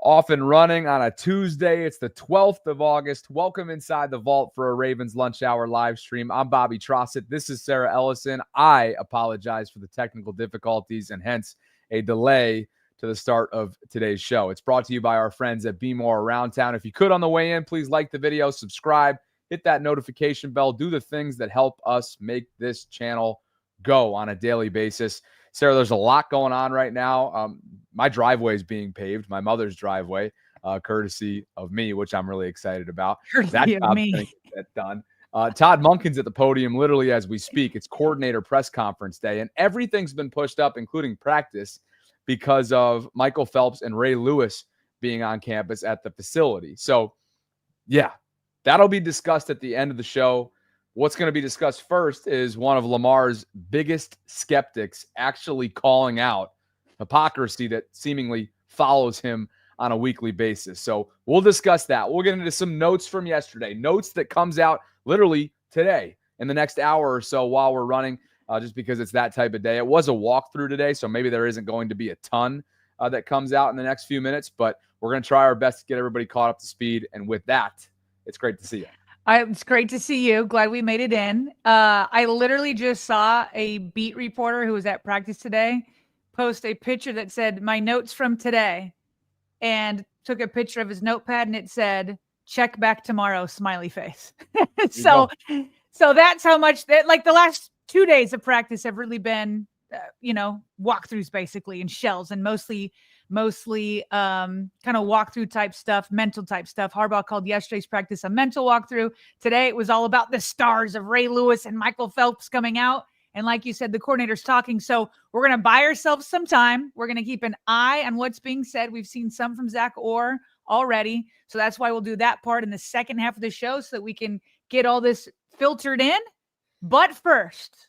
Off and running on a Tuesday. It's the 12th of August. Welcome inside the vault for a Ravens lunch hour live stream. I'm Bobby Trossett. This is Sarah Ellison. I apologize for the technical difficulties and hence a delay to the start of today's show. It's brought to you by our friends at Be More Around Town. If you could on the way in, please like the video, subscribe, hit that notification bell, do the things that help us make this channel go on a daily basis. Sarah, there's a lot going on right now. My driveway is being paved, my mother's driveway, courtesy of me, which I'm really excited about. That job's going to get done. Todd Monken's at the podium literally as we speak. It's coordinator press conference day, and everything's been pushed up, including practice, because of Michael Phelps and Ray Lewis being on campus at the facility. So, yeah, that'll be discussed at the end of the show. What's going to be discussed first is one of Lamar's biggest skeptics actually calling out hypocrisy that seemingly follows him on a weekly basis. So we'll discuss that. We'll get into some notes from yesterday, notes that comes out literally today in the next hour or so while we're running, just because it's that type of day. It was a walkthrough today, so maybe there isn't going to be a ton that comes out in the next few minutes, but we're going to try our best to get everybody caught up to speed. And with that, it's great to see you. It's great to see you. Glad we made it in. I literally just saw a beat reporter who was at practice today post a picture that said, "My notes from today," and took a picture of his notepad and it said, "Check back tomorrow," smiley face. So that's how much that, like, the last 2 days of practice have really been, walkthroughs basically, and shells, and mostly kind of walkthrough type stuff, mental type stuff. Harbaugh called yesterday's practice a mental walkthrough. Today it was all about the stars of Ray Lewis and Michael Phelps coming out. And like you said, the coordinator's talking. So we're going to buy ourselves some time. We're going to keep an eye on what's being said. We've seen some from Zach Orr already. So that's why we'll do that part in the second half of the show so that we can get all this filtered in. But first,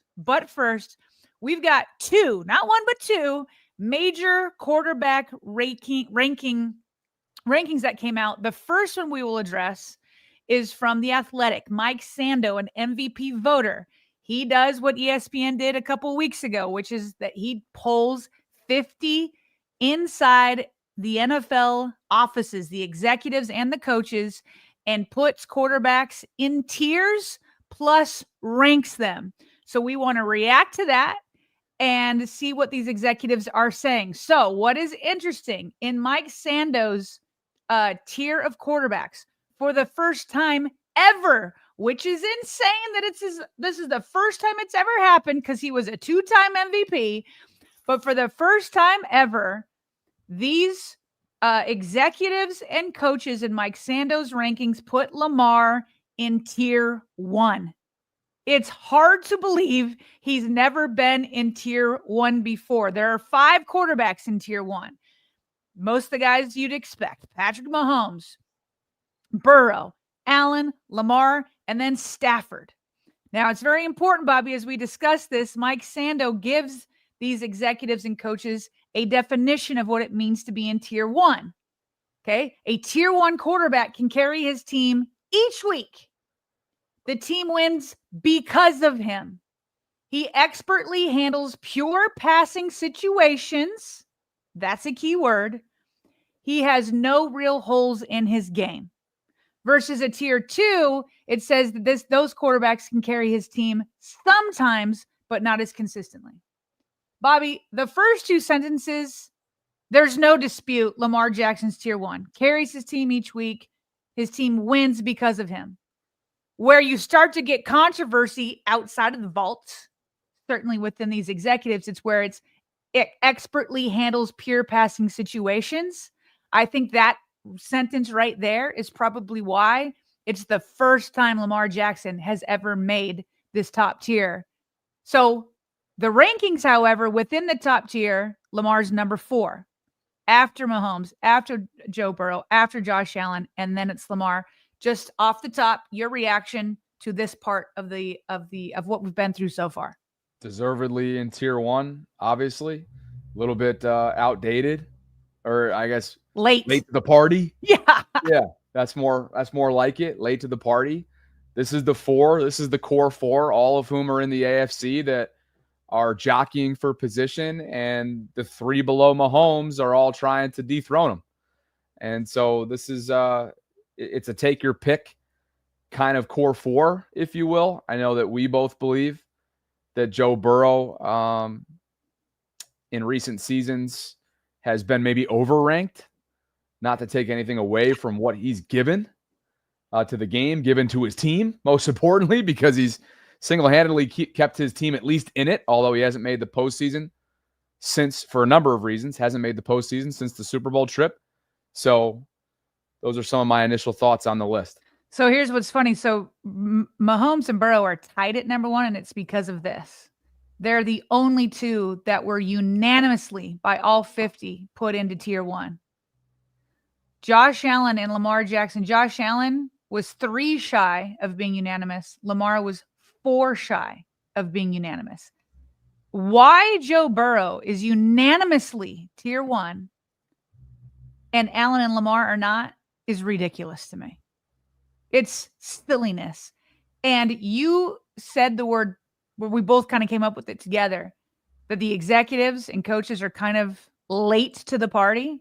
we've got not one, but two major quarterback rankings that came out. The first one we will address is from The Athletic. Mike Sando, an MVP voter. He does what ESPN did a couple weeks ago, which is that he polls 50 inside the NFL offices, the executives and the coaches, and puts quarterbacks in tiers plus ranks them. So we want to react to that and see what these executives are saying. So what is interesting, in Mike Sando's tier of quarterbacks, for the first time ever, which is insane that this is the first time it's ever happened because he was a two-time MVP, but for the first time ever, these executives and coaches in Mike Sando's rankings put Lamar in tier 1. It's hard to believe he's never been in tier 1 before. There are 5 quarterbacks in tier 1. Most of the guys you'd expect: Patrick Mahomes, Burrow, Allen, Lamar, and then Stafford. Now, it's very important, Bobby, as we discuss this, Mike Sando gives these executives and coaches a definition of what it means to be in tier 1. Okay? A tier 1 quarterback can carry his team each week. The team wins because of him. He expertly handles pure passing situations. That's a key word. He has no real holes in his game. Versus a tier 2, it says that those quarterbacks can carry his team sometimes, but not as consistently. Bobby, the first 2 sentences, there's no dispute. Lamar Jackson's tier 1. Carries his team each week. His team wins because of him. Where you start to get controversy outside of the vault, certainly within these executives, it's where it expertly handles pure passing situations. I think that sentence right there is probably why it's the first time Lamar Jackson has ever made this top tier. So the rankings, however, within the top tier, Lamar's number 4. After Mahomes, after Joe Burrow, after Josh Allen, and then it's Lamar. Just off the top, your reaction to this part of what we've been through so far. Deservedly in tier 1, obviously. A little bit outdated, or I guess late to the party. Yeah. Yeah, that's more like it. Late to the party. This is the 4. This is the core 4, all of whom are in the AFC that are jockeying for position, and the 3 below Mahomes are all trying to dethrone him. And so this is it's a take your pick kind of core four, if you will. I know that we both believe that Joe Burrow in recent seasons has been maybe overranked, not to take anything away from what he's given to the game, given to his team, most importantly, because he's single-handedly kept his team at least in it, although he hasn't made the postseason since, for a number of reasons, hasn't made the postseason since the Super Bowl trip. So those are some of my initial thoughts on the list. So here's what's funny. So Mahomes and Burrow are tied at number one, and it's because of this. They're the only two that were unanimously by all 50 put into tier one. Josh Allen and Lamar Jackson. Josh Allen was 3 shy of being unanimous. Lamar was 4 shy of being unanimous. Why Joe Burrow is unanimously tier one and Allen and Lamar are not is ridiculous to me. It's silliness. And you said the word, where we both kind of came up with it together, that the executives and coaches are kind of late to the party.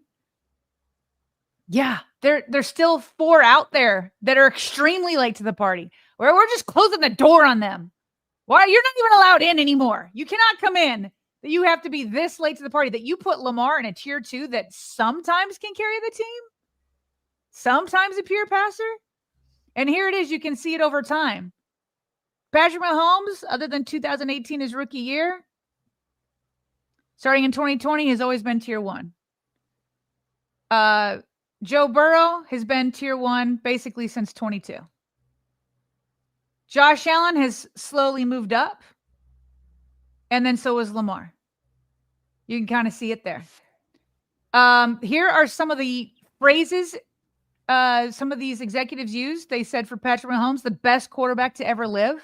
Yeah, there's still 4 out there that are extremely late to the party, where we're just closing the door on them. Why? You're not even allowed in anymore. You cannot come in. That you have to be this late to the party, that you put Lamar in a tier 2 that sometimes can carry the team, sometimes a pure passer. And here it is. You can see it over time. Patrick Mahomes, other than 2018, his rookie year, starting in 2020, has always been tier 1. Joe Burrow has been tier 1 basically since 22. Josh Allen has slowly moved up, and then so has Lamar. You can kind of see it there. Here are some of the phrases some of these executives used. They said for Patrick Mahomes, the best quarterback to ever live.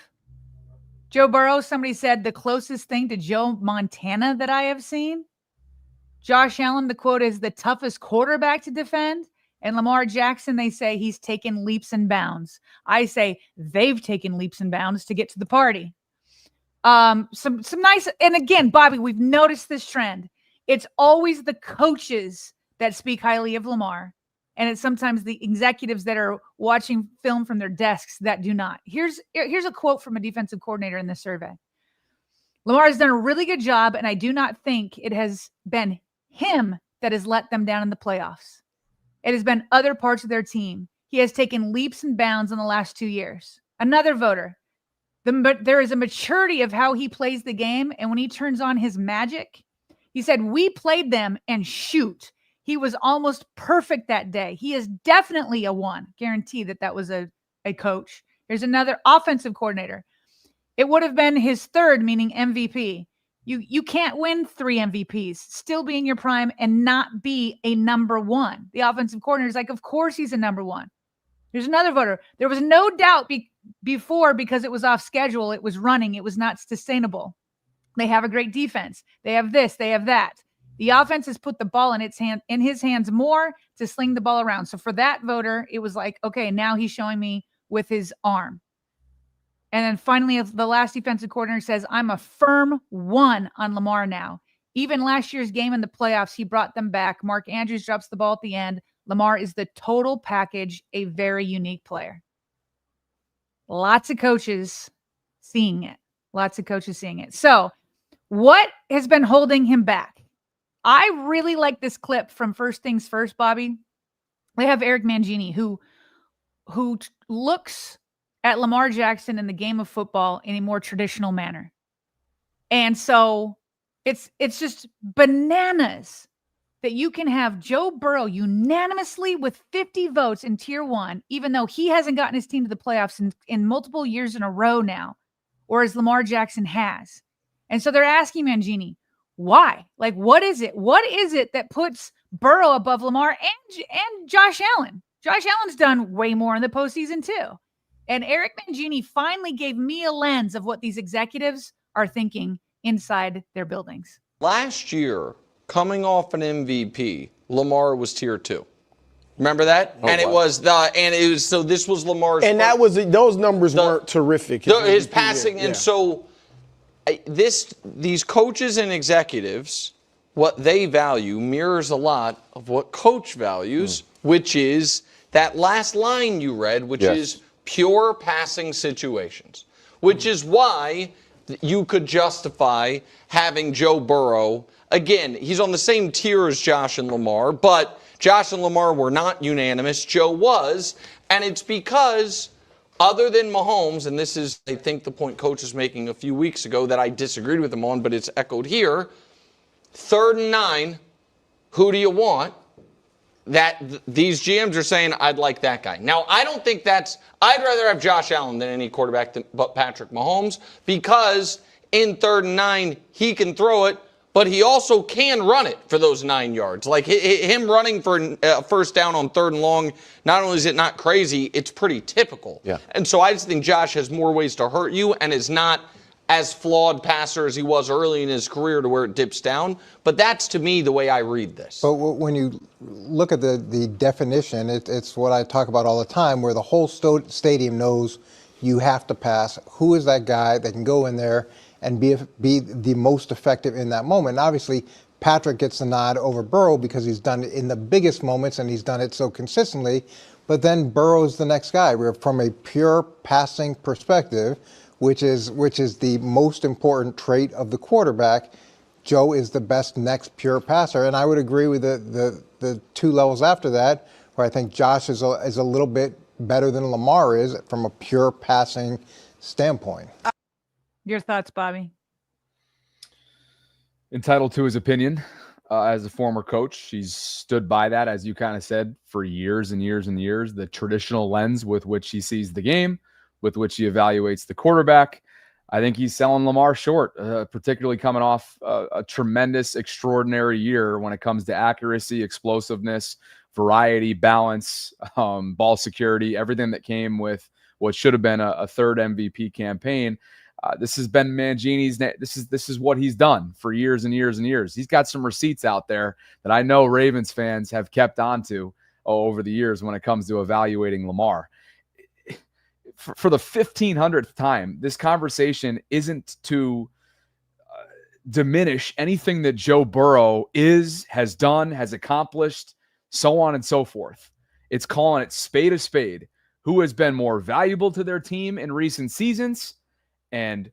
Joe Burrow, somebody said the closest thing to Joe Montana that I have seen. Josh Allen, the quote is the toughest quarterback to defend. And Lamar Jackson, they say he's taken leaps and bounds. I say they've taken leaps and bounds to get to the party. Some nice, and again, Bobby, we've noticed this trend. It's always the coaches that speak highly of Lamar. And it's sometimes the executives that are watching film from their desks that do not. Here's a quote from a defensive coordinator in this survey. Lamar has done a really good job, and I do not think it has been him that has let them down in the playoffs. It has been other parts of their team. He has taken leaps and bounds in the last 2 years. Another voter. There is a maturity of how he plays the game, and when he turns on his magic, he said, we played them and shoot. He was almost perfect that day. He is definitely a 1. Guarantee that was a coach. Here's another offensive coordinator. It would have been his 3rd, meaning MVP. You can't win 3 MVPs, still be in your prime and not be a number 1. The offensive coordinator is like, of course he's a number 1. Here's another voter. There was no doubt before because it was off schedule. It was running. It was not sustainable. They have a great defense. They have this. They have that. The offense has put the ball in his hands more to sling the ball around. So for that voter, it was like, okay, now he's showing me with his arm. And then finally, the last defensive coordinator says, I'm a firm 1 on Lamar now. Even last year's game in the playoffs, he brought them back. Mark Andrews drops the ball at the end. Lamar is the total package, a very unique player. Lots of coaches seeing it. So what has been holding him back? I really like this clip from First Things First, Bobby. They have Wright and Mangini, who looks at Lamar Jackson in the game of football in a more traditional manner. And so it's just bananas that you can have Joe Burrow unanimously with 50 votes in tier 1, even though he hasn't gotten his team to the playoffs in multiple years in a row now, whereas Lamar Jackson has. And so they're asking Mangini, why? Like, what is it? What is it that puts Burrow above Lamar and Josh Allen? Josh Allen's done way more in the postseason too. And Wright and Mangini finally gave me a lens of what these executives are thinking inside their buildings. Last year, coming off an MVP, Lamar was tier 2. Remember that? Oh, and wow. So this was Lamar's. And that was those numbers weren't terrific. His passing, yeah. and so these coaches and executives, what they value mirrors a lot of what coach values. which is that last line you read, which is pure passing situations, which is why you could justify having Joe Burrow. Again, he's on the same tier as Josh and Lamar, but Josh and Lamar were not unanimous. Joe was, and it's because other than Mahomes, and this is, I think, the point Coach was making a few weeks ago that I disagreed with him on, but it's echoed here, 3rd and 9, who do you want? That these GMs are saying, I'd like that guy. Now, I don't think I'd rather have Josh Allen than any quarterback but Patrick Mahomes, because in 3rd and 9, he can throw it, but he also can run it for those 9 yards. Like him running for a first down on 3rd and long, not only is it not crazy, it's pretty typical. Yeah. And so I just think Josh has more ways to hurt you and is not as flawed passer as he was early in his career to where it dips down. But that's, to me, the way I read this. But when you look at the definition, it's what I talk about all the time, where the whole stadium knows you have to pass. Who is that guy that can go in there and be the most effective in that moment? And obviously, Patrick gets the nod over Burrow because he's done it in the biggest moments and he's done it so consistently. But then Burrow's the next guy. We're from a pure passing perspective, which is the most important trait of the quarterback. Joe is the best next pure passer, and I would agree with the 2 levels after that, where I think Josh is a little bit better than Lamar is from a pure passing standpoint. Your thoughts, Bobby? Entitled to his opinion. As a former coach, he's stood by that, as you kind of said, for years and years and years, the traditional lens with which he sees the game, with which he evaluates the quarterback. I think he's selling Lamar short, particularly coming off a tremendous, extraordinary year when it comes to accuracy, explosiveness, variety, balance, ball security, everything that came with what should have been a 3rd MVP campaign. This has been Mangini's. This is what he's done for years and years and years. He's got some receipts out there that I know Ravens fans have kept onto over the years when it comes to evaluating Lamar. For the 1500th time, this conversation isn't to diminish anything that Joe Burrow has done, has accomplished, so on and so forth. It's calling it spade a spade. Who has been more valuable to their team in recent seasons and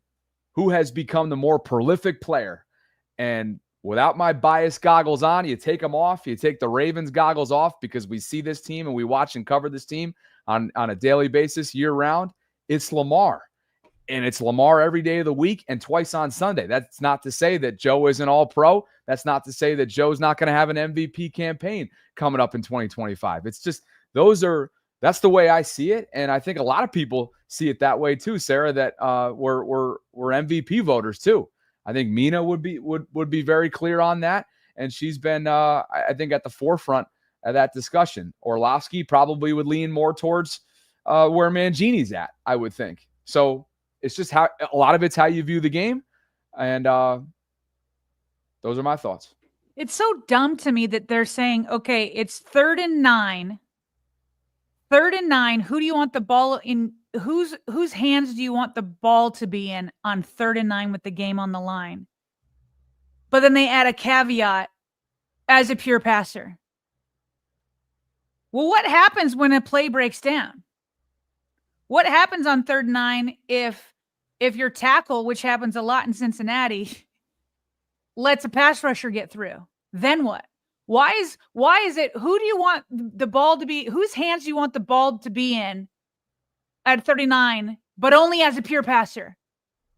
who has become the more prolific player. And without my bias goggles on, you take them off, you take the Ravens goggles off, because we see this team and we watch and cover this team on a daily basis, year round. It's Lamar. And it's Lamar every day of the week and twice on Sunday. That's not to say that Joe isn't all pro. That's not to say that Joe's not going to have an MVP campaign coming up in 2025. It's just, that's the way I see it. And I think a lot of people see it that way too, Sarah, that we're MVP voters too. I think Mina would be very clear on that. And she's been, I think, at the forefront of that discussion. Orlovsky probably would lean more towards where Mangini's at, I would think. So it's just how a lot of it's how you view the game. And those are my thoughts. It's so dumb to me that they're saying, okay, it's 3rd and 9. 3rd and 9. Who do you want the ball in? Whose hands do you want the ball to be in on 3rd and 9 with the game on the line? But then they add a caveat as a pure passer. Well, what happens when a play breaks down? What happens on 3rd and 9 if your tackle, which happens a lot in Cincinnati, lets a pass rusher get through? Then what? Why is it, who do you want the ball to be, whose hands do you want the ball to be in at 39, but only as a pure passer?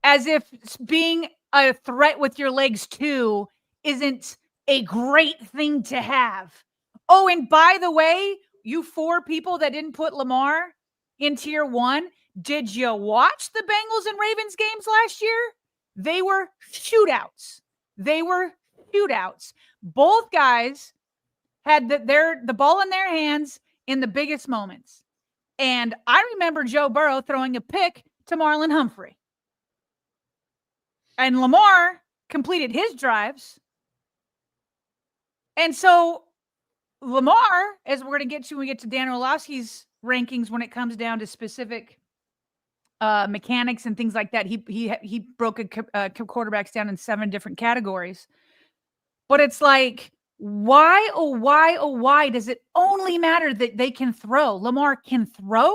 As if being a threat with your legs too isn't a great thing to have. Oh, and by the way, you 4 people that didn't put Lamar in tier 1, did you watch the Bengals and Ravens games last year? They were shootouts. Both guys had the ball in their hands in the biggest moments. And I remember Joe Burrow throwing a pick to Marlon Humphrey. And Lamar completed his drives. And so Lamar, as we're going to get to when we get to Dan Orlovsky's rankings when it comes down to specific mechanics and things like that, he broke quarterbacks down in 7 different categories. But it's like, Why, oh, why does it only matter that they can throw? Lamar can throw,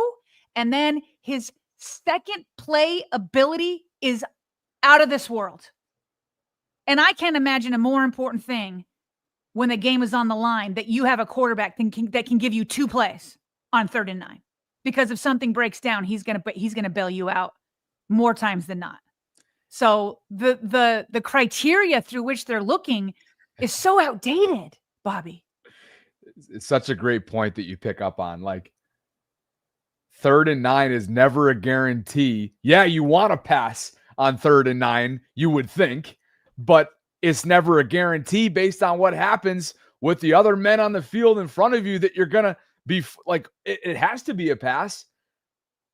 and then his second play ability is out of this world. And I can't imagine a more important thing when the game is on the line that you have a quarterback that can give you 2 plays on 3rd and 9. Because if something breaks down, he's gonna bail you out more times than not. So the criteria through which they're looking is so outdated, Bobby. It's such a great point that you pick up on. Like, 3rd and 9 is never a guarantee. Yeah, you want to pass on 3rd and 9, you would think, but it's never a guarantee based on what happens with the other men on the field in front of you that you're going to be like, it has to be a pass.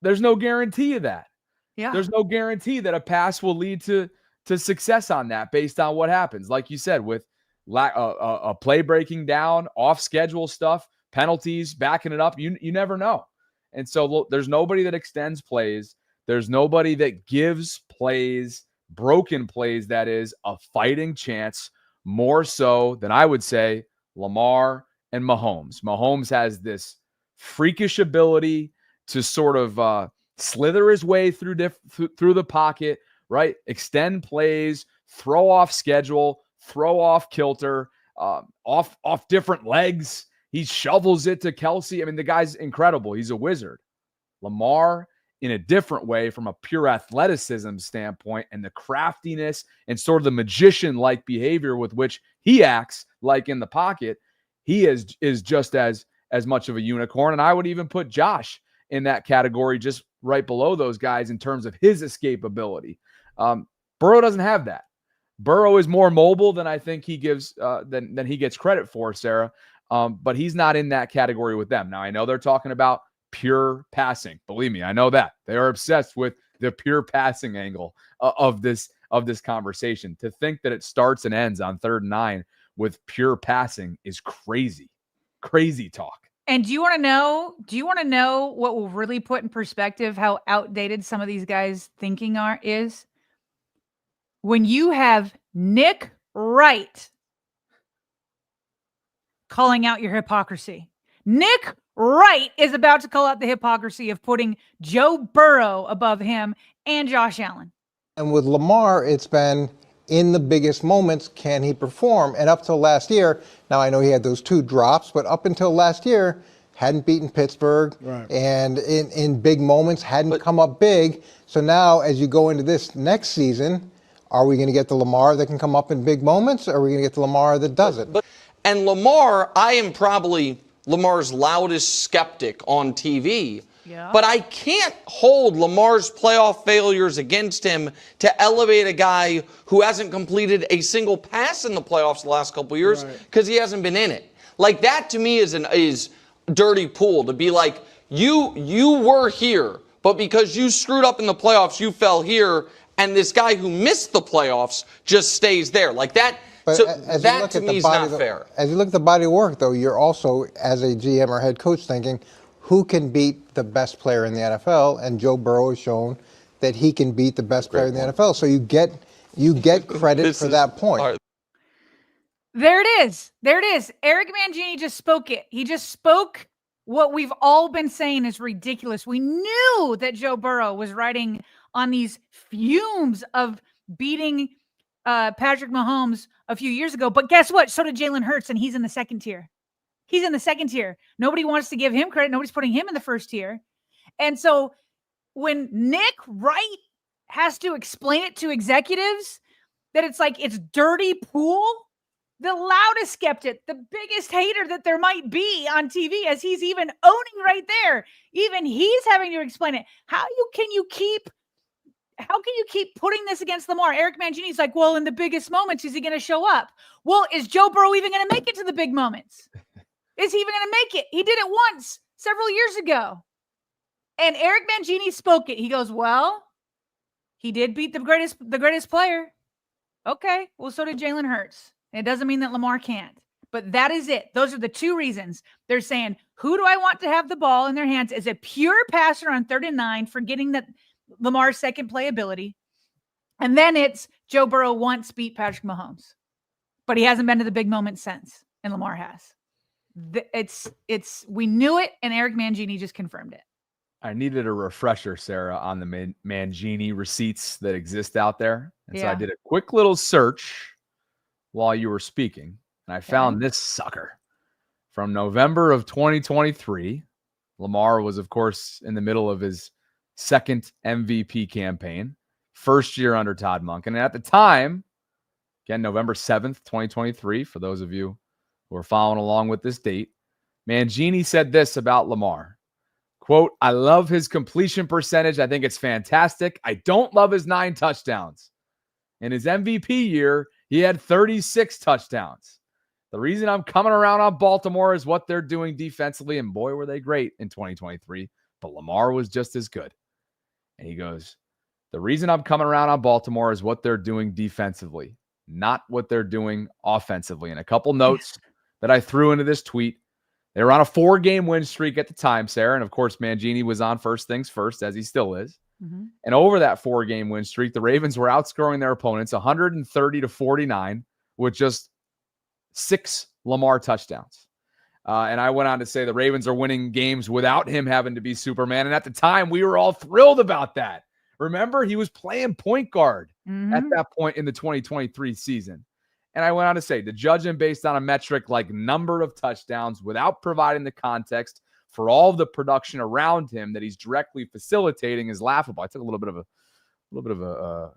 There's no guarantee of that. Yeah. There's no guarantee that a pass will lead to success on that based on what happens. Like you said, with a play breaking down, off schedule stuff, penalties, backing it up, you never know. And so there's nobody that extends plays. There's nobody that gives plays, broken plays, that is a fighting chance, more so than I would say Lamar and Mahomes. Mahomes has this freakish ability to sort of slither his way through the pocket, right? Extend plays, throw off schedule, throw off kilter, off different legs. He shovels it to Kelsey. I mean, the guy's incredible. He's a wizard. Lamar, in a different way, from a pure athleticism standpoint, and the craftiness and sort of the magician-like behavior with which he acts, like in the pocket, he is just as much of a unicorn. And I would even put Josh in that category, just right below those guys in terms of his escapability. Burrow doesn't have that. Burrow is more mobile than I think he gives than he gets credit for, Sarah. But he's not in that category with them. Now, I know they're talking about pure passing. Believe me, I know that. They are obsessed with the pure passing angle of this conversation. To think that it starts and ends on 3rd and 9 with pure passing is crazy. Crazy talk. And do you want to know what will really put in perspective how outdated some of these guys' thinking is? When you have Nick Wright calling out your hypocrisy. Nick Wright is about to call out the hypocrisy of putting Joe Burrow above him and Josh Allen. And with Lamar, it's been in the biggest moments, can he perform? And up till last year, now I know he had those 2 drops, but up until last year, hadn't beaten Pittsburgh, right, and in big moments, hadn't come up big. So now, as you go into this next season, are we going to get the Lamar that can come up in big moments, or are we going to get the Lamar that doesn't? And Lamar, I am probably Lamar's loudest skeptic on TV. Yeah. But I can't hold Lamar's playoff failures against him to elevate a guy who hasn't completed a single pass in the playoffs the last couple of years because he hasn't been in it. Like, that to me is dirty pool, to be like, you were here, but because you screwed up in the playoffs, you fell here, and this guy who missed the playoffs just stays there. Like that. But so as that you look to at me the is body not fair. As you look at the body of work, though, you're also, as a GM or head coach, thinking, who can beat the best player in the NFL? And Joe Burrow has shown that he can beat the best player in the NFL. So you get credit for that point. Right. There it is. There it is. Eric Mangini just spoke it. He just spoke what we've all been saying is ridiculous. We knew that Joe Burrow was riding on these fumes of beating Patrick Mahomes a few years ago. But guess what? So did Jalen Hurts, and he's in the second tier. He's in the second tier. Nobody wants to give him credit. Nobody's putting him in the first tier. And so when Nick Wright has to explain it to executives that it's like it's dirty pool, the loudest skeptic, the biggest hater that there might be on TV, as he's even owning right there, even he's having to explain it. How can you keep putting this against Lamar? Eric Mangini's like, well, in the biggest moments, is he going to show up? Well, is Joe Burrow even going to make it to the big moments? Is he even going to make it? He did it once several years ago. And Eric Mangini spoke it. He goes, well, he did beat the greatest player. Okay, well, so did Jalen Hurts. It doesn't mean that Lamar can't. But that is it. Those are the 2 reasons. They're saying, who do I want to have the ball in their hands as a pure passer on 3rd and 9, forgetting that Lamar's second play ability. And then it's Joe Burrow once beat Patrick Mahomes, but he hasn't been to the big moment since. and Lamar has. We knew it, and Eric Mangini just confirmed it. I needed a refresher, Sarah, on the Mangini receipts that exist out there. And so I did a quick little search while you were speaking, and I found this sucker. From November of 2023, Lamar was, of course, in the middle of his second MVP campaign, first year under Todd Monken. And at the time, again, November 7th, 2023, for those of you who are following along with this date, Mangini said this about Lamar. Quote, I love his completion percentage. I think it's fantastic. I don't love his 9 touchdowns. In his MVP year, he had 36 touchdowns. The reason I'm coming around on Baltimore is what they're doing defensively, and boy, were they great in 2023, but Lamar was just as good. And he goes, the reason I'm coming around on Baltimore is what they're doing defensively, not what they're doing offensively. And a couple notes that I threw into this tweet. They were on a 4-game win streak at the time, Sarah. And of course, Mangini was on first things first, as he still is. Mm-hmm. And over that 4-game win streak, the Ravens were outscoring their opponents 130-49 with just 6 Lamar touchdowns. And I went on to say the Ravens are winning games without him having to be Superman. And at the time, we were all thrilled about that. Remember, he was playing point guard at that point in the 2023 season. And I went on to say, to judge him based on a metric like number of touchdowns without providing the context for all of the production around him that he's directly facilitating is laughable. I took a little bit of a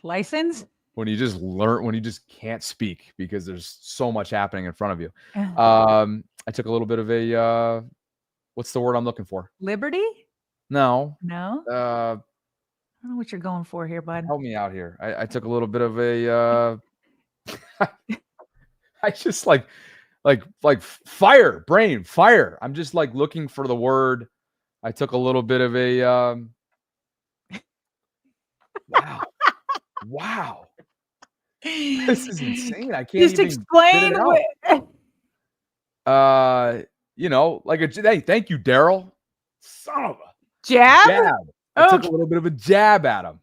license when you just can't speak because there's so much happening in front of you. I took a little bit of a what's the word I'm looking for? Liberty? No. I don't know what you're going for here, bud. Help me out here. I took a little bit of a I just like fire. I'm just like looking for the word. I took a little bit of a wow. This is insane. I can't just even explain hey, thank you, Daryl. Son of a jab. I took a little bit of a jab at him.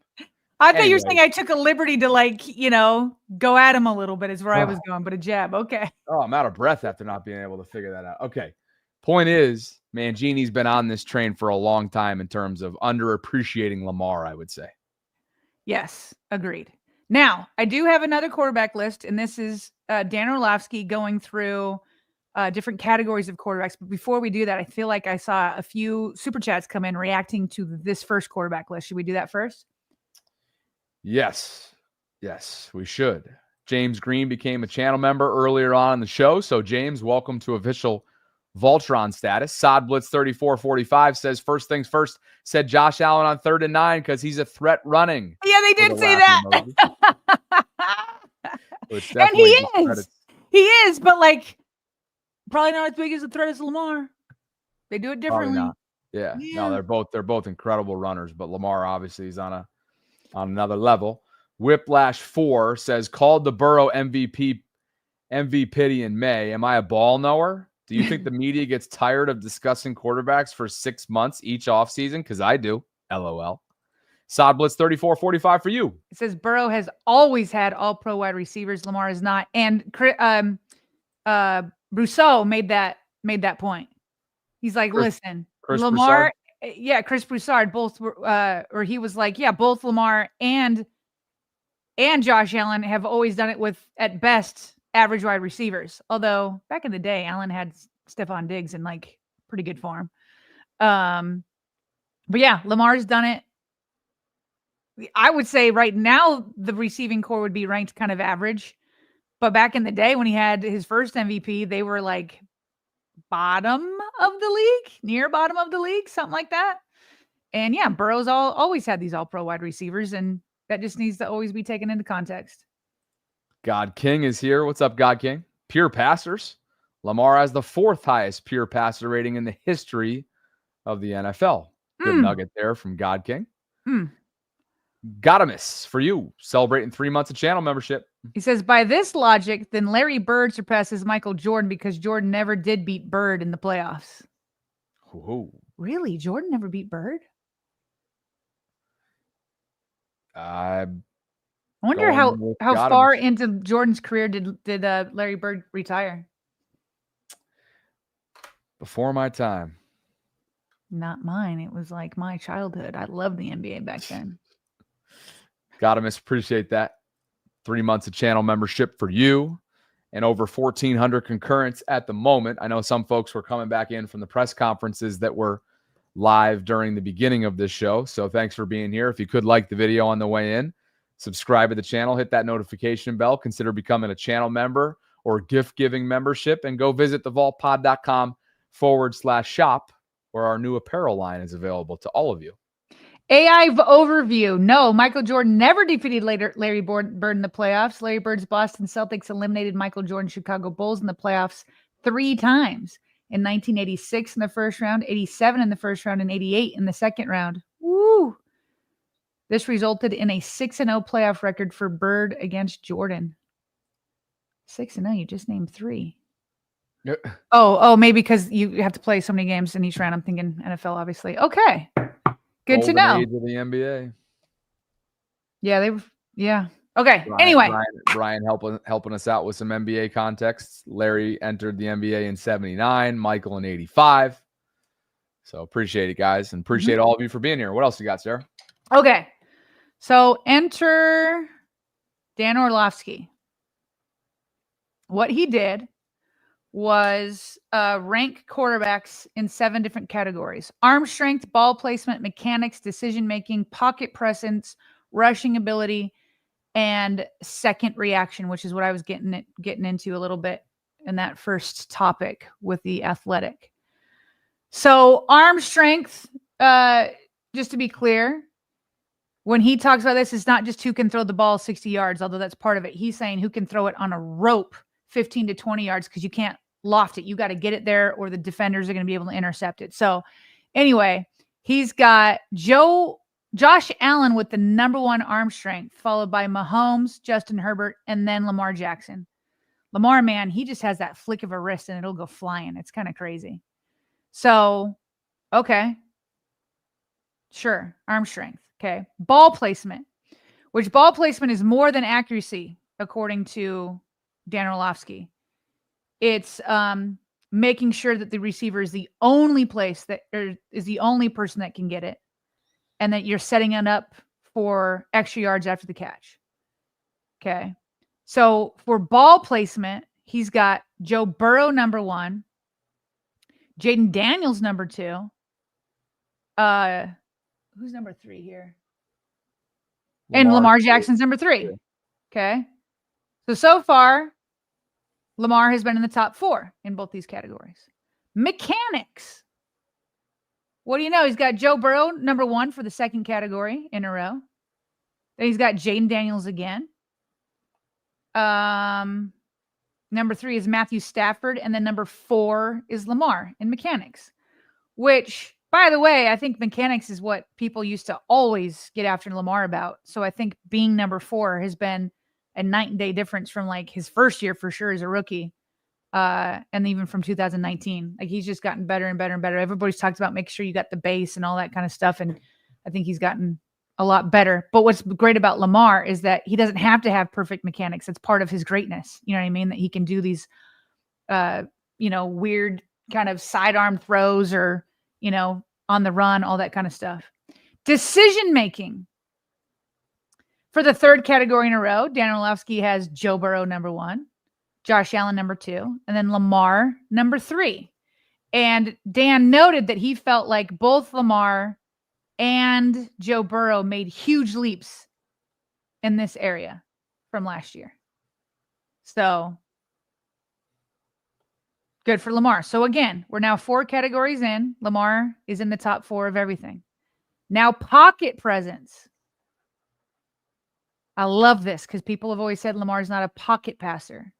I thought you were saying I took a liberty to go at him a little bit is where I was going, but a jab. Okay. Oh, I'm out of breath after not being able to figure that out. Okay. Point is, Mangini's been on this train for a long time in terms of underappreciating Lamar, I would say. Yes, agreed. Now, I do have another quarterback list, and this is Dan Orlovsky going through different categories of quarterbacks. But before we do that, I feel like I saw a few super chats come in reacting to this first quarterback list. Should we do that first? Yes, we should. James Green became a channel member earlier on in the show. So James, welcome to official Voltron status. Sod Blitz 3445 says, first things first, said Josh Allen on 3rd and 9 because he's a threat running. Yeah, they did say that. And he is, but probably not as big as a threat as Lamar. They do it differently. Yeah. No, they're both incredible runners, but Lamar obviously is on another level. Whiplash 4 says, called the Burrow MVP in May. Am I a ball knower? Do you think the media gets tired of discussing quarterbacks for 6 months each offseason? Because I do. LOL. Sod Blitz 3445 for you. It says Burrow has always had all pro wide receivers. Lamar is not. And Brousseau made that point. He's like, listen, Chris Lamar, Broussard? Chris Broussard, both were, or he was like, both Lamar and Josh Allen have always done it with, at best, average wide receivers. Although back in the day, Allen had Stephon Diggs in pretty good form. But yeah, Lamar's done it. I would say right now the receiving core would be ranked kind of average. But back in the day when he had his first MVP, they were bottom of the league, near bottom of the league, something like that. And yeah, Burrow's always had these all-pro wide receivers, and that just needs to always be taken into context. God King is here. What's up, God King? Pure passers. Lamar has the 4th highest pure passer rating in the history of the NFL. Good nugget there from God King. Gotamus for you, celebrating 3 months of channel membership. He says, by this logic, then Larry Bird surpasses Michael Jordan because Jordan never did beat Bird in the playoffs. Ooh. Really? Jordan never beat Bird? I wonder Going with how Goddard. far into Jordan's career did Larry Bird retire? Before my time. Not mine. It was like my childhood. I loved the NBA back then. Gotta appreciate that. 3 months of channel membership for you and over 1,400 concurrents at the moment. I know some folks were coming back in from the press conferences that were live during the beginning of this show. So thanks for being here. If you could like the video on the way in, subscribe to the channel, hit that notification bell, consider becoming a channel member or gift giving membership, and go visit thevaultpod.com/shop where our new apparel line is available to all of you. AI overview. No, Michael Jordan never defeated Larry Bird in the playoffs. Larry Bird's Boston Celtics eliminated Michael Jordan's Chicago Bulls in the playoffs 3 times. In 1986 in the first round, 87 in the first round, and 88 in the second round. Woo! This resulted in a 6-0 playoff record for Bird against Jordan. 6-0, you just named 3. Yeah. Oh, maybe because you have to play so many games in each round. I'm thinking NFL, obviously. Okay. Good to know. Age of the NBA. Yeah. Okay. Anyway. Brian helping us out with some NBA contexts. Larry entered the NBA in 79, Michael in 85. So appreciate it, guys, and appreciate all of you for being here. What else you got, Sarah? Okay. So enter Dan Orlovsky. What he did was rank quarterbacks in 7 different categories: arm strength, ball placement, mechanics, decision-making, pocket presence, rushing ability, and second reaction, which is what I was getting into a little bit in that first topic with the athletic. So arm strength, just to be clear, when he talks about this, it's not just who can throw the ball 60 yards, although that's part of it. He's saying who can throw it on a rope 15 to 20 yards, because you can't loft it. You got to get it there or the defenders are going to be able to intercept it. So anyway, he's got Josh Allen with the #1 arm strength, followed by Mahomes, Justin Herbert, and then Lamar Jackson. Lamar, man, he just has that flick of a wrist and it'll go flying. It's kind of crazy. So, okay. Sure. Arm strength. Okay. Ball placement, which ball placement is more than accuracy, according to Dan Orlovsky. It's making sure that the receiver is the only place that is the only person that can get it, and that you're setting it up for extra yards after the catch. Okay. So for ball placement, he's got Joe Burrow #1, Jaden Daniels #2. Who's #3 here? And Lamar Jackson's #3. Okay. So far, Lamar has been in the top 4 in both these categories. Mechanics. What do you know? He's got Joe Burrow #1 for the second category in a row. Then he's got Jaden Daniels again. #3 is Matthew Stafford, and then #4 is Lamar in mechanics, which, by the way, I think mechanics is what people used to always get after Lamar about. So I think being #4 has been a night and day difference from like his first year for sure as a rookie. And even from 2019, like he's just gotten better and better and better. Everybody's talked about making sure you got the base and all that kind of stuff. And I think he's gotten a lot better. But what's great about Lamar is that he doesn't have to have perfect mechanics. It's part of his greatness. You know what I mean? That he can do these, weird kind of sidearm throws or, on the run, all that kind of stuff. Decision-making. For the third category in a row, Dan Orlovsky has Joe Burrow #1, Josh Allen #2, and then Lamar #3. And Dan noted that he felt like both Lamar and Joe Burrow made huge leaps in this area from last year. So good for Lamar. So again, we're now 4 categories in. Lamar is in the top 4 of everything. Now, pocket presence. I love this because people have always said Lamar's not a pocket passer.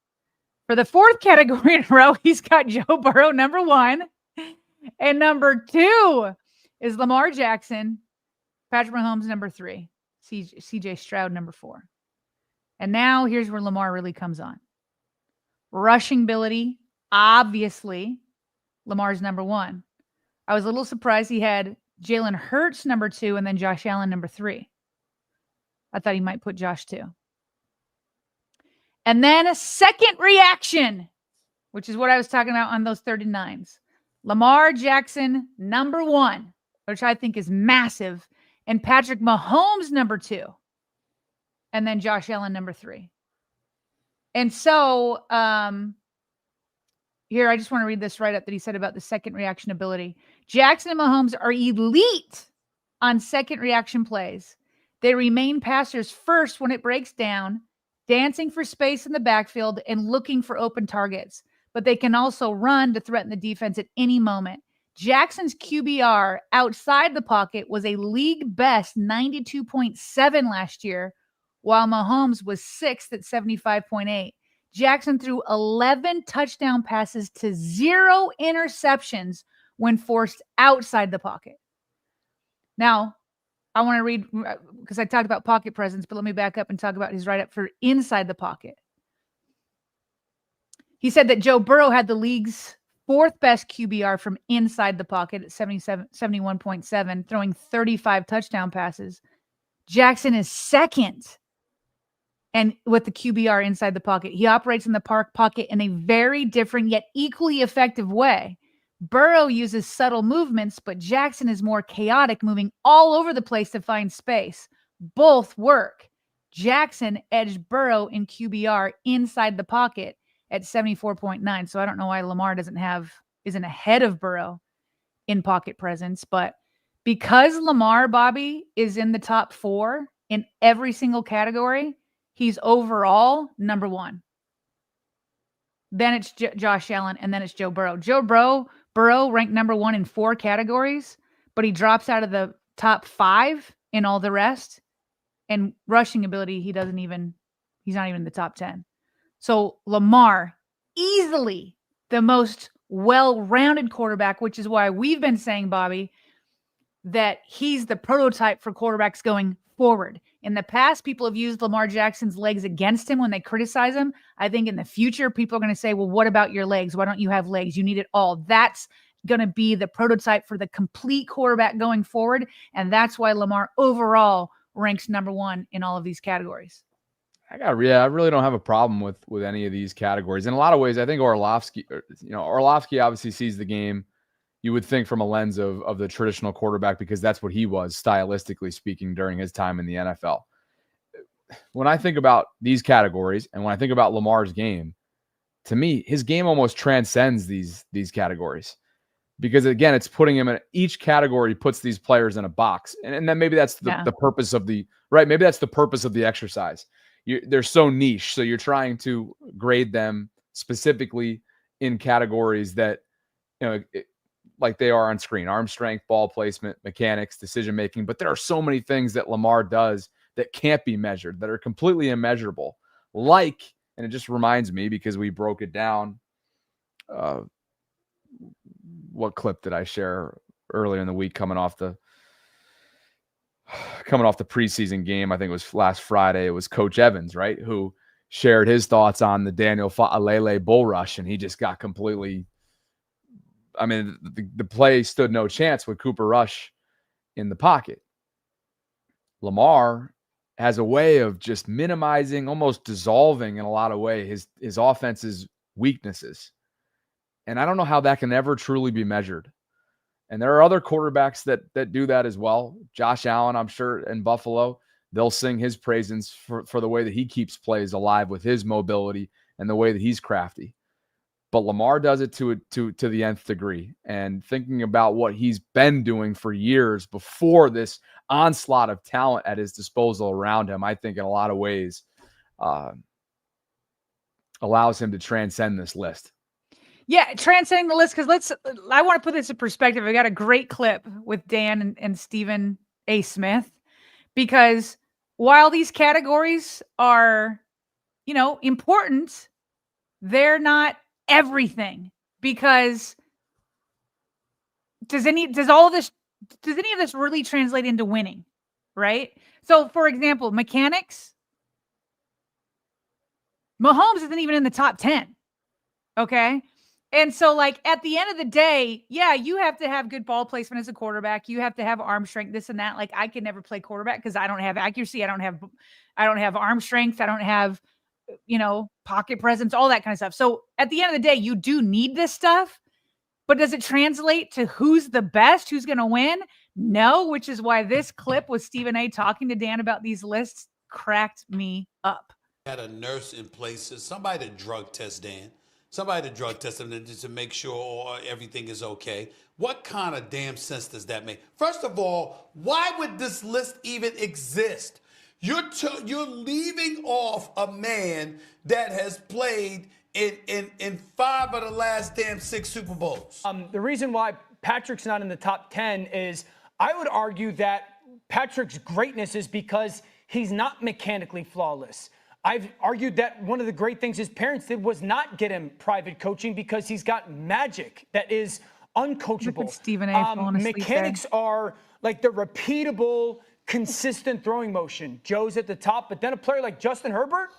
For the 4th category in a row, he's got Joe Burrow #1. And #2 is Lamar Jackson, Patrick Mahomes #3, CJ Stroud #4. And now here's where Lamar really comes on. Rushing ability, obviously, Lamar's #1. I was a little surprised he had Jalen Hurts #2 and then Josh Allen #3. I thought he might put Josh too. And then a second reaction, which is what I was talking about on those 39s. Lamar Jackson, number 1, which I think is massive. And Patrick Mahomes, number 2. And then Josh Allen, number 3. And so here, I just want to read this right up that he said about the second reaction ability. Jackson and Mahomes are elite on second reaction plays. They remain passers first when it breaks down, dancing for space in the backfield and looking for open targets. But they can also run to threaten the defense at any moment. Jackson's QBR outside the pocket was a league best 92.7 last year, while Mahomes was 6th at 75.8. Jackson threw 11 touchdown passes to 0 interceptions when forced outside the pocket. Now, I want to read, because I talked about pocket presence, but let me back up and talk about his write-up for inside the pocket. He said that Joe Burrow had the league's 4th best QBR from inside the pocket at 71.7, throwing 35 touchdown passes. Jackson is 2nd. And with the QBR inside the pocket, he operates in the pocket in a very different yet equally effective way. Burrow uses subtle movements, but Jackson is more chaotic, moving all over the place to find space. Both work. Jackson edged Burrow in QBR inside the pocket at 74.9. So I don't know why Lamar isn't ahead of Burrow in pocket presence, but because Lamar, Bobby, is in the top 4 in every single category, he's overall number 1. Then it's Josh Allen, and then it's Joe Burrow. Burrow ranked number 1 in 4 categories, but he drops out of the top 5 in all the rest. And rushing ability, he's not even in the top 10. So Lamar, easily the most well-rounded quarterback, which is why we've been saying, Bobby, that he's the prototype for quarterbacks going forward. In the past, people have used Lamar Jackson's legs against him when they criticize him. I think in the future, people are going to say, well, what about your legs? Why don't you have legs? You need it all. That's going to be the prototype for the complete quarterback going forward. And that's why Lamar overall ranks number 1 in all of these categories. I really don't have a problem with any of these categories. In a lot of ways, I think Orlovsky obviously sees the game, you would think, from a lens of the traditional quarterback, because that's what he was, stylistically speaking, during his time in the NFL. When I think about these categories and when I think about Lamar's game, to me, his game almost transcends these categories, because again, it's putting him in each category, puts these players in a box. And then maybe that's the purpose of maybe that's the purpose of the exercise. They're so niche. So you're trying to grade them specifically in categories that, like they are on screen: arm strength, ball placement, mechanics, decision-making. But there are so many things that Lamar does that can't be measured, that are completely immeasurable. And it just reminds me, because we broke it down. What clip did I share earlier in the week coming off the preseason game? I think it was last Friday. It was Coach Evans, right, who shared his thoughts on the Daniel Fa'alele bull rush, and he just got completely. I mean, the play stood no chance with Cooper Rush in the pocket. Lamar has a way of just minimizing, almost dissolving in a lot of ways, his offense's weaknesses. And I don't know how that can ever truly be measured. And there are other quarterbacks that do that as well. Josh Allen, I'm sure, in Buffalo, they'll sing his praises for the way that he keeps plays alive with his mobility and the way that he's crafty. But Lamar does it to the nth degree. And thinking about what he's been doing for years before this onslaught of talent at his disposal around him, I think in a lot of ways allows him to transcend this list. Yeah, transcending the list, because I want to put this in perspective. I got a great clip with Dan and Stephen A. Smith, because while these categories are, important, they're not everything. Because does any of this really translate into winning, right? So, for example, mechanics, Mahomes isn't even in the top 10. Okay. And so, at the end of the day, yeah, you have to have good ball placement as a quarterback. You have to have arm strength, this and that. I can never play quarterback because I don't have accuracy. I don't have arm strength. I don't have pocket presence, all that kind of stuff. So at the end of the day, you do need this stuff, but does it translate to who's the best, who's going to win? No, which is why this clip with Stephen A. talking to Dan about these lists cracked me up. Had a nurse in place, somebody to drug test Dan, somebody to drug test him to make sure everything is okay. What kind of damn sense does that make? First of all, why would this list even exist? You're leaving off a man that has played in 5 of the last damn 6 Super Bowls. The reason why Patrick's not in the top 10 is I would argue that Patrick's greatness is because he's not mechanically flawless. I've argued that one of the great things his parents did was not get him private coaching because he's got magic that is uncoachable. Stephen A. Mechanics are like the repeatable, consistent throwing motion. Joe's at the top, but then a player like Justin Herbert,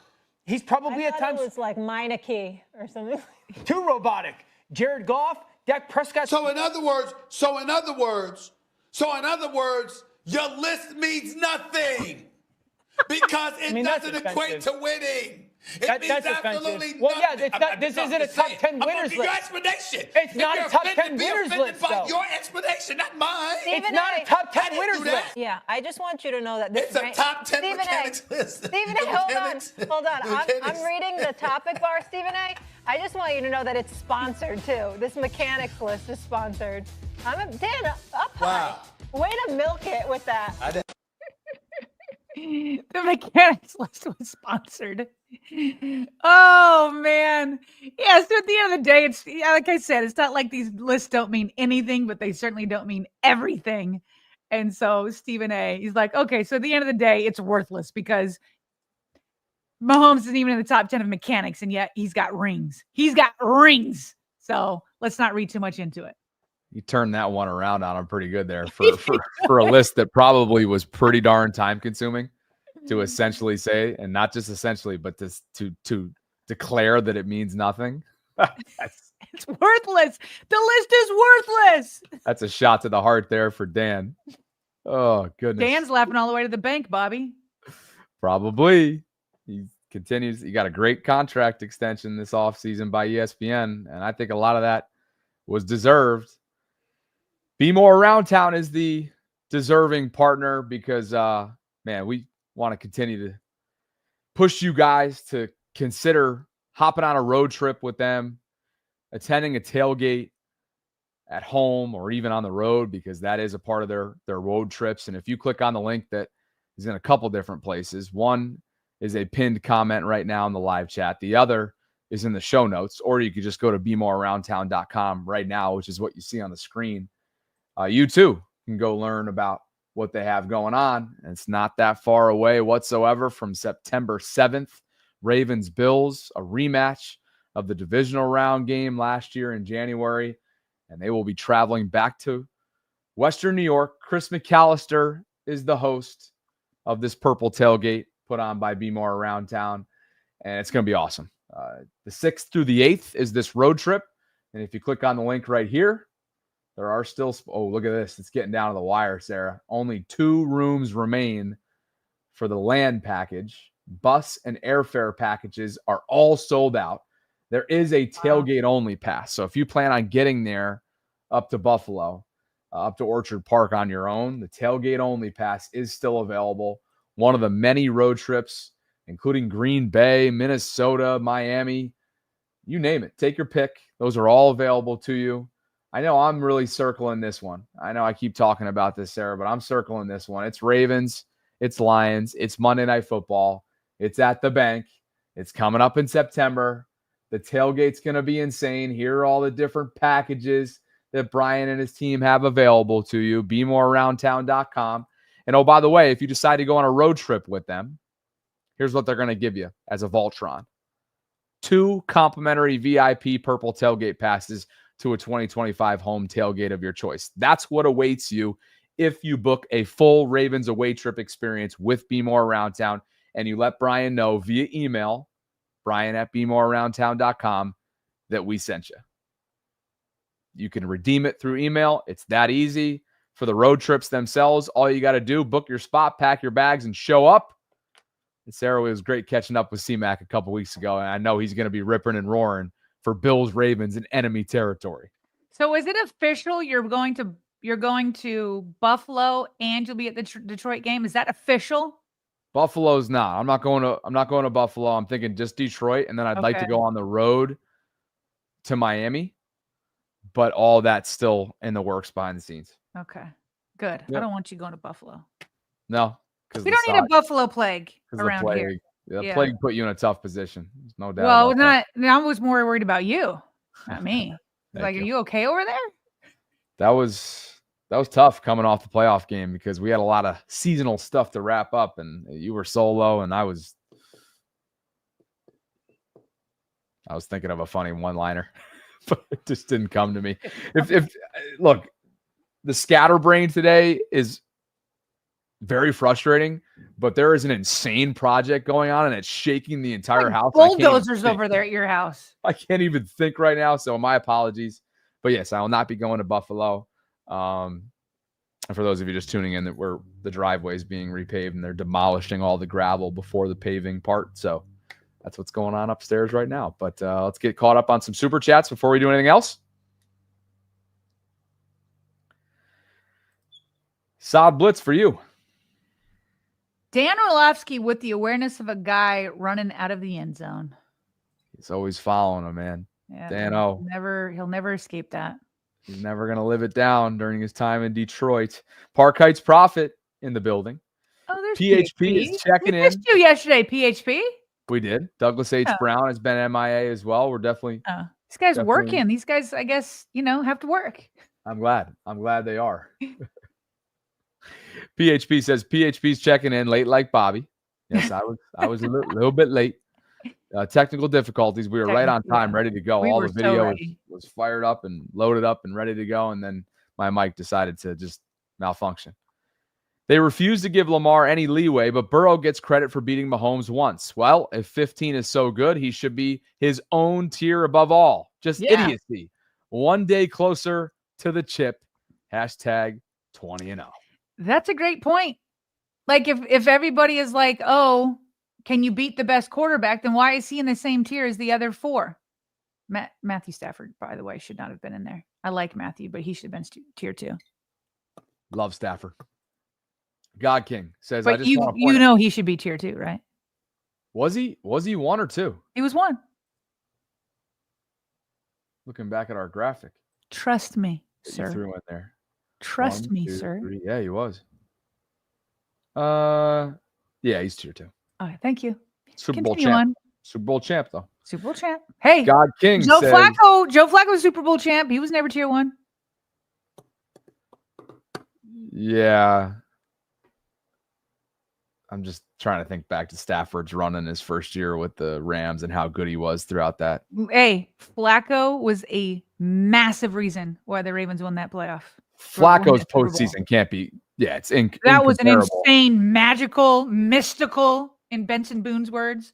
he's probably at times it was like Meineke or something. Too robotic. Jared Goff, Dak Prescott. So in other words, your list means nothing because it doesn't equate to winning. It means absolutely well, nothing. Yeah, this isn't a top 10 winners list. Your explanation. It's not a top 10 winners list, though. Your explanation, not mine. It's not a top 10 winners list. Yeah, I just want you to know that this it's a top 10 mechanics list. Stephen A, hold on. I'm reading the topic bar, Stephen A. I just want you to know that it's sponsored, too. This mechanics list is sponsored. Dan, up high. Wow. Way to milk it with that. The mechanics list was sponsored. Oh man. Yeah, so at the end of the day, it's like I said, it's not like these lists don't mean anything, but they certainly don't mean everything. And so Stephen A, he's like, okay, so at the end of the day, it's worthless because Mahomes isn't even in the top 10 of mechanics, and yet he's got rings. He's got rings. So let's not read too much into it. You turned that one around on him pretty good there for a list that probably was pretty darn time consuming to essentially say, and not just essentially, but to declare that it means nothing. It's worthless. The list is worthless. That's a shot to the heart there for Dan. Oh, goodness. Dan's laughing all the way to the bank, Bobby. Probably. He continues. He got a great contract extension this offseason by ESPN, and I think a lot of that was deserved. Be More Around Town is the deserving partner because, man, we want to continue to push you guys to consider hopping on a road trip with them, attending a tailgate at home or even on the road, because that is a part of their road trips. And if you click on the link that is in a couple different places, one is a pinned comment right now in the live chat. The other is in the show notes, or you could just go to BeMoreAroundTown.com right now, which is what you see on the screen. You too can go learn about what they have going on. And it's not that far away whatsoever from September 7th. Ravens-Bills, a rematch of the divisional round game last year in January. And they will be traveling back to Western New York. Chris McAllister is the host of this purple tailgate put on by Be More Around Town. And it's going to be awesome. The 6th through the 8th is this road trip. And if you click on the link right here, there are still, oh, look at this. It's getting down to the wire, Sarah. Only 2 rooms remain for the land package. Bus and airfare packages are all sold out. There is a tailgate only pass. So if you plan on getting there up to Buffalo, up to Orchard Park on your own, the tailgate only pass is still available. One of the many road trips, including Green Bay, Minnesota, Miami, you name it. Take your pick. Those are all available to you. I know I'm really circling this one. I know I keep talking about this, Sarah, but I'm circling this one. It's Ravens. It's Lions. It's Monday Night Football. It's at the bank. It's coming up in September. The tailgate's going to be insane. Here are all the different packages that Brian and his team have available to you. BeMoreAroundTown.com. And oh, by the way, if you decide to go on a road trip with them, here's what they're going to give you as a Voltron. 2 complimentary VIP purple tailgate passes to a 2025 home tailgate of your choice. That's what awaits you if you book a full Ravens away trip experience with Be More Around Town and you let Brian know via email, brian@BeMoreAroundTown.com, that we sent you. You can redeem it through email. It's that easy. For the road trips themselves, all you got to do, book your spot, pack your bags, and show up. And Sarah, it was great catching up with C-Mac a couple weeks ago, and I know he's going to be ripping and roaring for Bills Ravens in enemy territory. So is it official you're going to Buffalo and you'll be at the Detroit game? Is that official? Buffalo's not. I'm not going to Buffalo. I'm thinking just Detroit, and then I'd like to go on the road to Miami, but all that's still in the works behind the scenes. Okay, good. Yep. I don't want you going to Buffalo. No, we don't need a Buffalo plague around here. The plague put you in a tough position. There's no doubt. Well, I was more worried about you, not me. Like, are you okay over there? That was tough coming off the playoff game because we had a lot of seasonal stuff to wrap up, and you were solo, and I was thinking of a funny one-liner, but it just didn't come to me. If look, the scatterbrain today is very frustrating, but there is an insane project going on, and it's shaking the entire house. Bulldozers over there at your house. I can't even think right now, so my apologies. But yes, I will not be going to Buffalo. And for those of you just tuning in, the driveway is being repaved and they're demolishing all the gravel before the paving part. So that's what's going on upstairs right now. But let's get caught up on some super chats before we do anything else. Sod Blitz for you. Dan Orlovsky with the awareness of a guy running out of the end zone. He's always following him, man. Yeah, Dan-O. He'll never escape that. He's never going to live it down during his time in Detroit. Park Heights Prophet in the building. Oh, there's PHP is checking in. We missed you yesterday, PHP. We did. Douglas H. Brown has been MIA as well. We're definitely. These guys working. These guys, I guess, have to work. I'm glad they are. PHP says PHP's checking in late like Bobby. Yes, I was a little bit late. Technical difficulties. We were right on time, ready to go. All the video was fired up and loaded up and ready to go. And then my mic decided to just malfunction. They refuse to give Lamar any leeway, but Burrow gets credit for beating Mahomes once. Well, if 15 is so good, he should be his own tier above all. Just idiocy. One day closer to the chip. Hashtag 20-0. That's a great point. Like if everybody is like, oh, can you beat the best quarterback? Then why is he in the same tier as the other four? Matthew Stafford, by the way, should not have been in there. I like Matthew, but he should have been tier 2. Love Stafford. God King says, but I just want to he should be tier 2, right? Was he 1 or 2? He was 1. Looking back at our graphic. Trust me, sir. You threw in there. Trust me, sir. 3. Yeah, he was. Yeah, he's tier 2. Okay, thank you. Super Bowl champ. Super Bowl champ, though. Super Bowl champ. Hey, God King Joe says, Flacco. Joe Flacco was Super Bowl champ. He was never tier 1. Yeah. I'm just trying to think back to Stafford's run in his first year with the Rams and how good he was throughout that. Hey, Flacco was a massive reason why the Ravens won that playoff. Flacco's postseason can't be. Yeah, it's that was an insane, magical, mystical, in Benson Boone's words.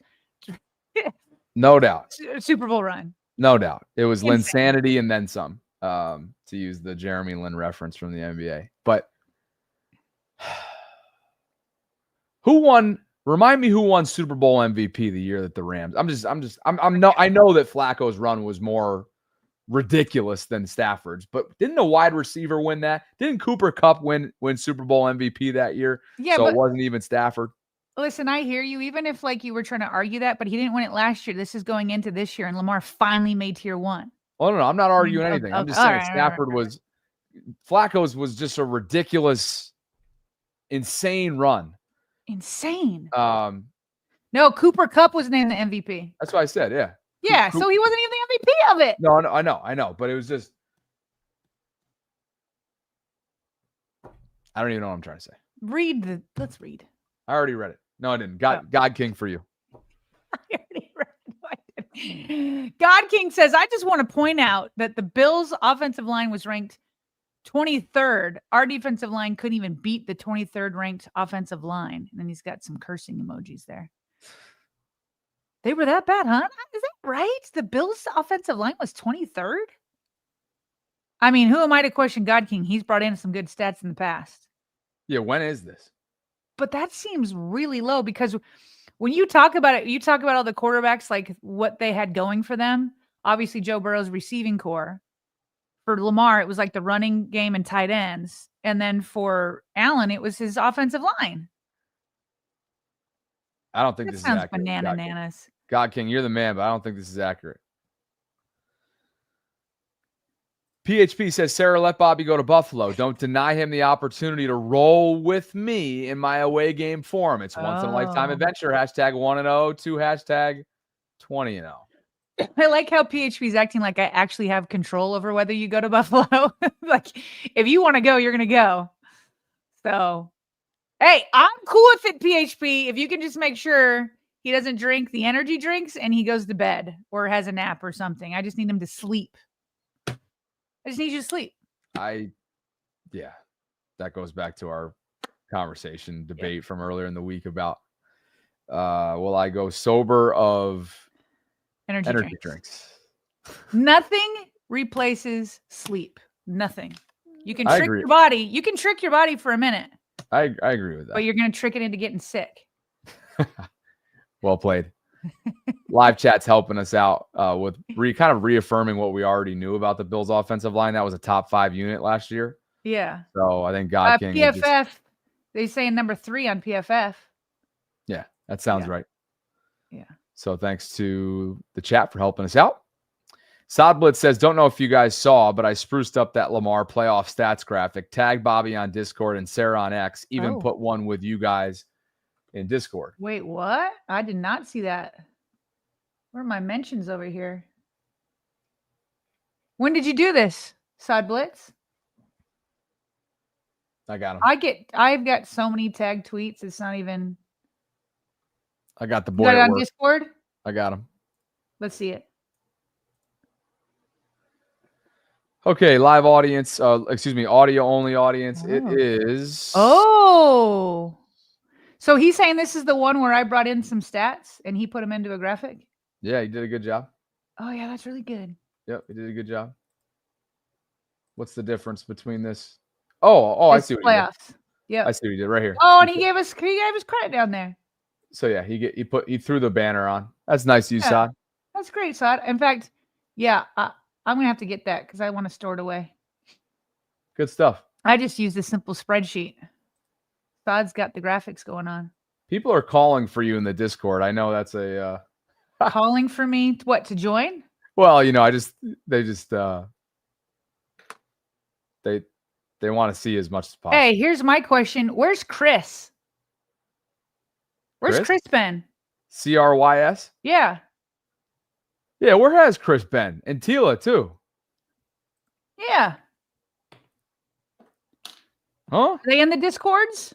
No doubt. Super Bowl run. No doubt. It was Linsanity and then some, to use the Jeremy Lin reference from the NBA. But who won? Remind me who won Super Bowl MVP the year that the Rams. I know that Flacco's run was more ridiculous than Stafford's, but didn't a wide receiver win that? Didn't Cooper Kupp win Super Bowl MVP that year? Yeah, so it wasn't even Stafford. Listen, I hear you. Even if you were trying to argue that, but he didn't win it last year. This is going into this year, and Lamar finally made tier 1. Oh no, I'm not arguing anything. I'm just saying Stafford was Flacco's was just a ridiculous, insane run. Insane. No, Cooper Kupp was named the MVP. That's what I said. Yeah. Yeah, so he wasn't even the MVP of it. No, I know, but it was just. I don't even know what I'm trying to say. Let's read. I already read it. No, I didn't. God King for you. I already read it. No, I didn't. God King says, I just want to point out that the Bills' offensive line was ranked 23rd. Our defensive line couldn't even beat the 23rd ranked offensive line. And then he's got some cursing emojis there. They were that bad, huh? Is that right? The Bills' offensive line was 23rd? I mean, who am I to question God King? He's brought in some good stats in the past. Yeah, when is this? But that seems really low because when you talk about it, you talk about all the quarterbacks, like what they had going for them. Obviously, Joe Burrow's receiving core. For Lamar, it was like the running game and tight ends. And then for Allen, it was his offensive line. I don't think That this is sounds accurate. bananas. God King, you're the man, but I don't think this is accurate. PHP says, Sarah, let Bobby go to Buffalo. Don't deny him the opportunity to roll with me in my away game form. It's once in a lifetime adventure. Hashtag 1-0 to hashtag 20-0. I like how PHP is acting like I actually have control over whether you go to Buffalo. Like, if you want to go, you're going to go. So, hey, I'm cool with it, PHP. If you can just make sure he doesn't drink the energy drinks and he goes to bed or has a nap or something. I just need him to sleep. I just need you to sleep. Yeah, that goes back to our conversation debate from earlier in the week about will I go sober of energy drinks. Nothing replaces sleep. Nothing. You can I trick agree. your body. You can trick your body for a minute. I agree with that. But you're going to trick it into getting sick. Well played. Live chat's helping us out with kind of reaffirming what we already knew about the Bills' offensive line. That was a top 5 unit last year. Yeah. So I think God King. PFF, they say number 3 on PFF. Yeah, that sounds right. Yeah. So thanks to the chat for helping us out. Sodblitz says, don't know if you guys saw, but I spruced up that Lamar playoff stats graphic. Tag Bobby on Discord and Sarah on X. Even put one with you guys in Discord. Wait, what? I did not see that. Where are my mentions over here? When did you do this, Sodblitz? I got him. I've got so many tagged tweets. It's not even. I got the You boy got it at on work. Discord? I got him. Let's see it. Okay, live audience. Audio only audience. It is. Oh. So he's saying this is the one where I brought in some stats and he put them into a graphic? Yeah, he did a good job. Oh, yeah, that's really good. Yep, he did a good job. What's the difference between this? Oh, I see what playoffs. he did. Yeah. I see what he did right here. Oh, and he gave us credit down there. So yeah, he threw the banner on. That's nice of you, Sod. That's great, Sod. In fact, yeah, I'm gonna have to get that because I want to store it away. Good stuff. I just use a simple spreadsheet. Sod's got the graphics going on. People are calling for you in the Discord. I know that's a calling for me. What, to join? Well, they want to see as much as possible. Hey, here's my question. Where's Chris? Where's Chris been? CRYS? Yeah. Yeah, where has Chris been? And Tila, too. Yeah. Huh? Are they in the Discords?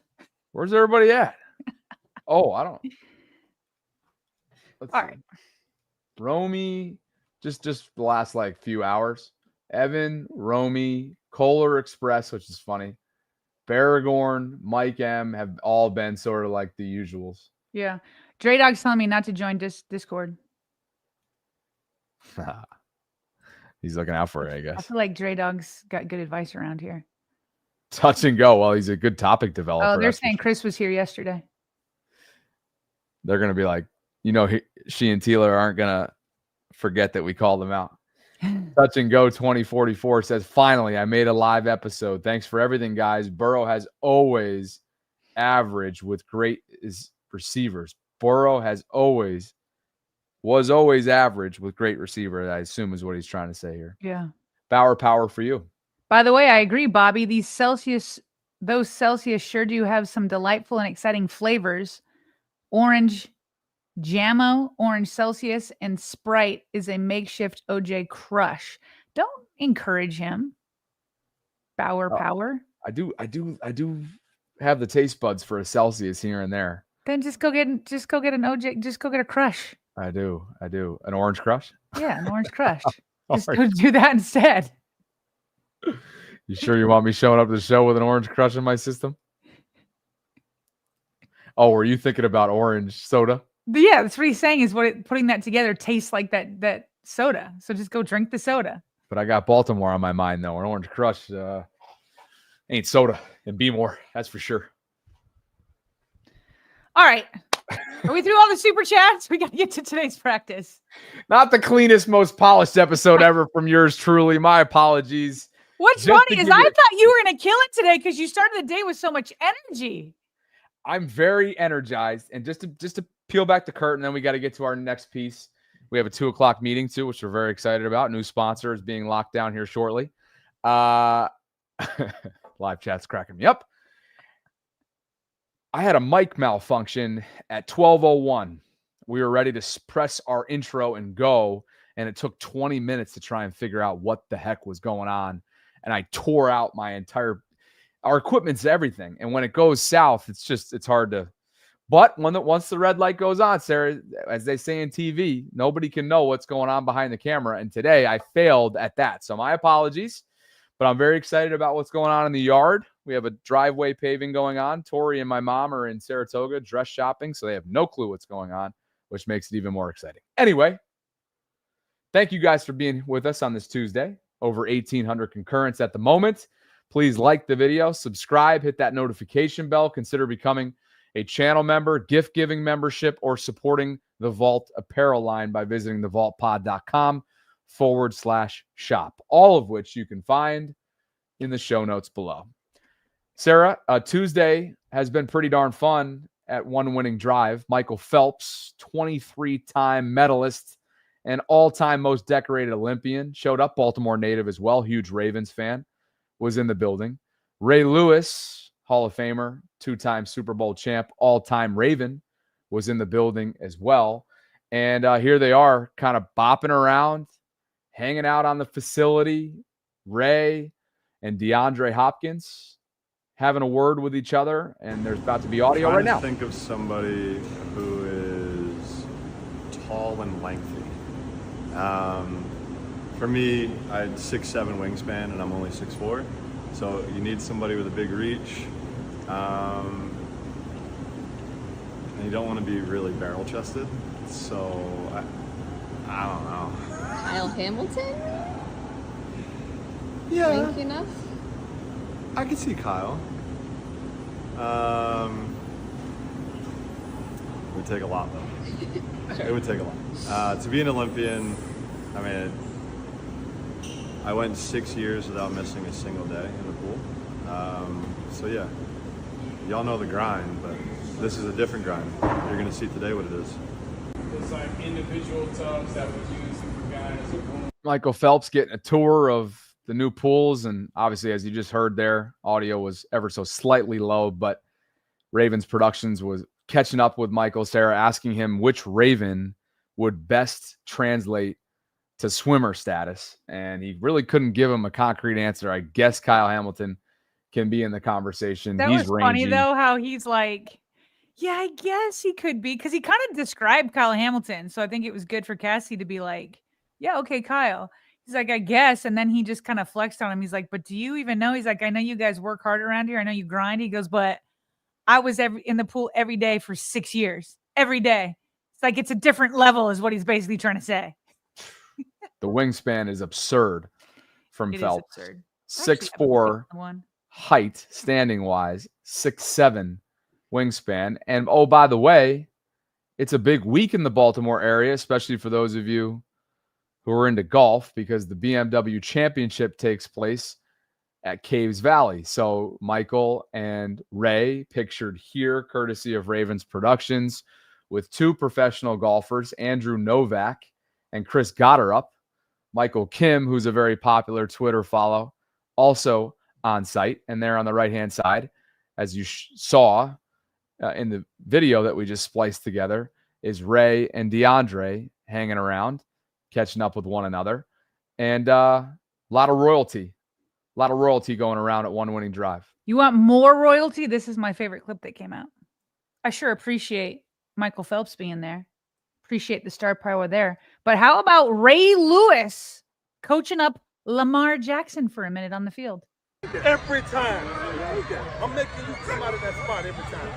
Where's everybody at? I don't. All right. Romy, just the last few hours. Evan, Romy, Kohler Express, which is funny. Baragorn, Mike M have all been sort of like the usuals. Yeah. Dre Dog's telling me not to join Discord. He's looking out for it, I guess. I feel like Dre Dog's got good advice around here. Touch and go. Well, he's a good topic developer. Oh, they're saying Chris was here yesterday. They're going to be like, she and Tila aren't going to forget that we called them out. Touch and go 2044 says, finally, I made a live episode. Thanks for everything, guys. Burrow has always averaged with great receivers. Burrow was always average with great receiver. I assume is what he's trying to say here. Yeah. Bauer power for you. By the way, I agree, Bobby. Those Celsius sure do have some delightful and exciting flavors. Orange Jamo, Orange Celsius, and Sprite is a makeshift OJ crush. Don't encourage him. Bauer power. I do have the taste buds for a Celsius here and there. Then just go get an OJ. Just go get a crush. I do. An orange crush? Yeah, an orange crush. Just go do that instead. You sure you want me showing up to the show with an orange crush in my system? Oh, were you thinking about orange soda? Yeah, that's what he's saying is putting that together tastes like that soda. So just go drink the soda. But I got Baltimore on my mind, though. An orange crush ain't soda and be more. That's for sure. All right. Are we through all the super chats? We got to get to today's practice. Not the cleanest, most polished episode ever from yours truly. My apologies. What's funny is I thought you were going to kill it today because you started the day with so much energy. I'm very energized. And just to peel back the curtain, then we got to get to our next piece. We have a 2:00 meeting too, which we're very excited about. New sponsor is being locked down here shortly. Live chat's cracking me up. I had a mic malfunction at 12:01. We were ready to press our intro and go, and it took 20 minutes to try and figure out what the heck was going on. And I tore out our equipment's everything. And when it goes south, it's hard to, but once the red light goes on, Sarah, as they say in TV, nobody can know what's going on behind the camera. And today I failed at that. So my apologies, but I'm very excited about what's going on in the yard. We have a driveway paving going on. Tori and my mom are in Saratoga dress shopping, so they have no clue what's going on, which makes it even more exciting. Anyway, thank you guys for being with us on this Tuesday. Over 1,800 concurrents at the moment. Please like the video, subscribe, hit that notification bell. Consider becoming a channel member, gift-giving membership, or supporting the Vault apparel line by visiting thevaultpod.com/shop, all of which you can find in the show notes below. Sarah, Tuesday has been pretty darn fun at One Winning Drive. Michael Phelps, 23-time medalist and all-time most decorated Olympian, showed up. Baltimore native as well, huge Ravens fan, was in the building. Ray Lewis, Hall of Famer, 2-time Super Bowl champ, all-time Raven, was in the building as well. And here they are kind of bopping around, hanging out on the facility. Ray and DeAndre Hopkins having a word with each other, and there's about to be audio right now. Think of somebody who is tall and lengthy. For me, I had 6'7" wingspan, and I'm only 6'4", so you need somebody with a big reach. And you don't want to be really barrel-chested, so I don't know. Kyle Hamilton? Yeah. Lanky enough? I could see Kyle. It would take a lot, though. It would take a lot. To be an Olympian, I mean, I went 6 years without missing a single day in the pool. So yeah, y'all know the grind, but this is a different grind. You're gonna see today what it is. It's like individual tubs that was used for guys. Michael Phelps getting a tour of the new pools, and obviously, as you just heard there, audio was ever so slightly low, but Ravens Productions was catching up with Michael, Sarah, asking him which Raven would best translate to swimmer status, and he really couldn't give him a concrete answer. I guess Kyle Hamilton can be in the conversation. That He's was rangy. funny, though, how he's like, yeah, I guess he could be, because he kind of described Kyle Hamilton, so I think it was good for Cassie to be like, yeah, okay, Kyle. He's like, I guess. And then he just kind of flexed on him. He's like, but do you even know? He's like, I know you guys work hard around here. I know you grind. He goes, but I was in the pool every day for 6 years. Every day. It's like, it's a different level is what he's basically trying to say. The wingspan is absurd from It Phelps. is absurd. 6'4" height, standing-wise. 6'7" wingspan. And, oh, by the way, it's a big week in the Baltimore area, especially for those of you who are into golf, because the BMW Championship takes place at Caves Valley. So Michael and Ray, pictured here, courtesy of Ravens Productions, with two professional golfers, Andrew Novak and Chris Gotterup. Michael Kim, who's a very popular Twitter follow, also on site. And there on the right-hand side, as you saw in the video that we just spliced together, is Ray and DeAndre hanging around, catching up with one another, and a lot of royalty going around at One Winning Drive. You want more royalty? This is my favorite clip that came out. I sure appreciate Michael Phelps being there. Appreciate the star power there. But how about Ray Lewis coaching up Lamar Jackson for a minute on the field? Every time. I'm making you come out of that spot every time.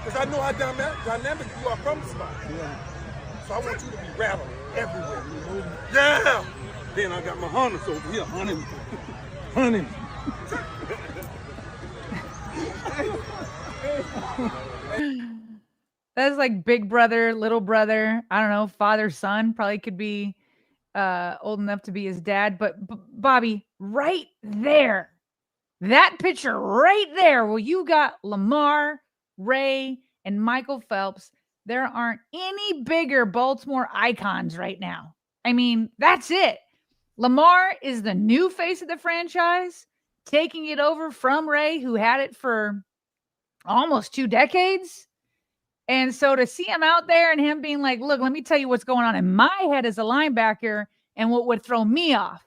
Because I know how dynamic you are from the spot. So I want you to be rattling everywhere. Yeah! Then I got my harness over here. Hunting. That's like big brother, little brother. I don't know, father, son. Probably could be old enough to be his dad. But Bobby, right there, that picture right there, where you got Lamar, Ray, and Michael Phelps. There aren't any bigger Baltimore icons right now. I mean, that's it. Lamar is the new face of the franchise, taking it over from Ray, who had it for almost 2 decades. And so to see him out there and him being like, look, let me tell you what's going on in my head as a linebacker and what would throw me off.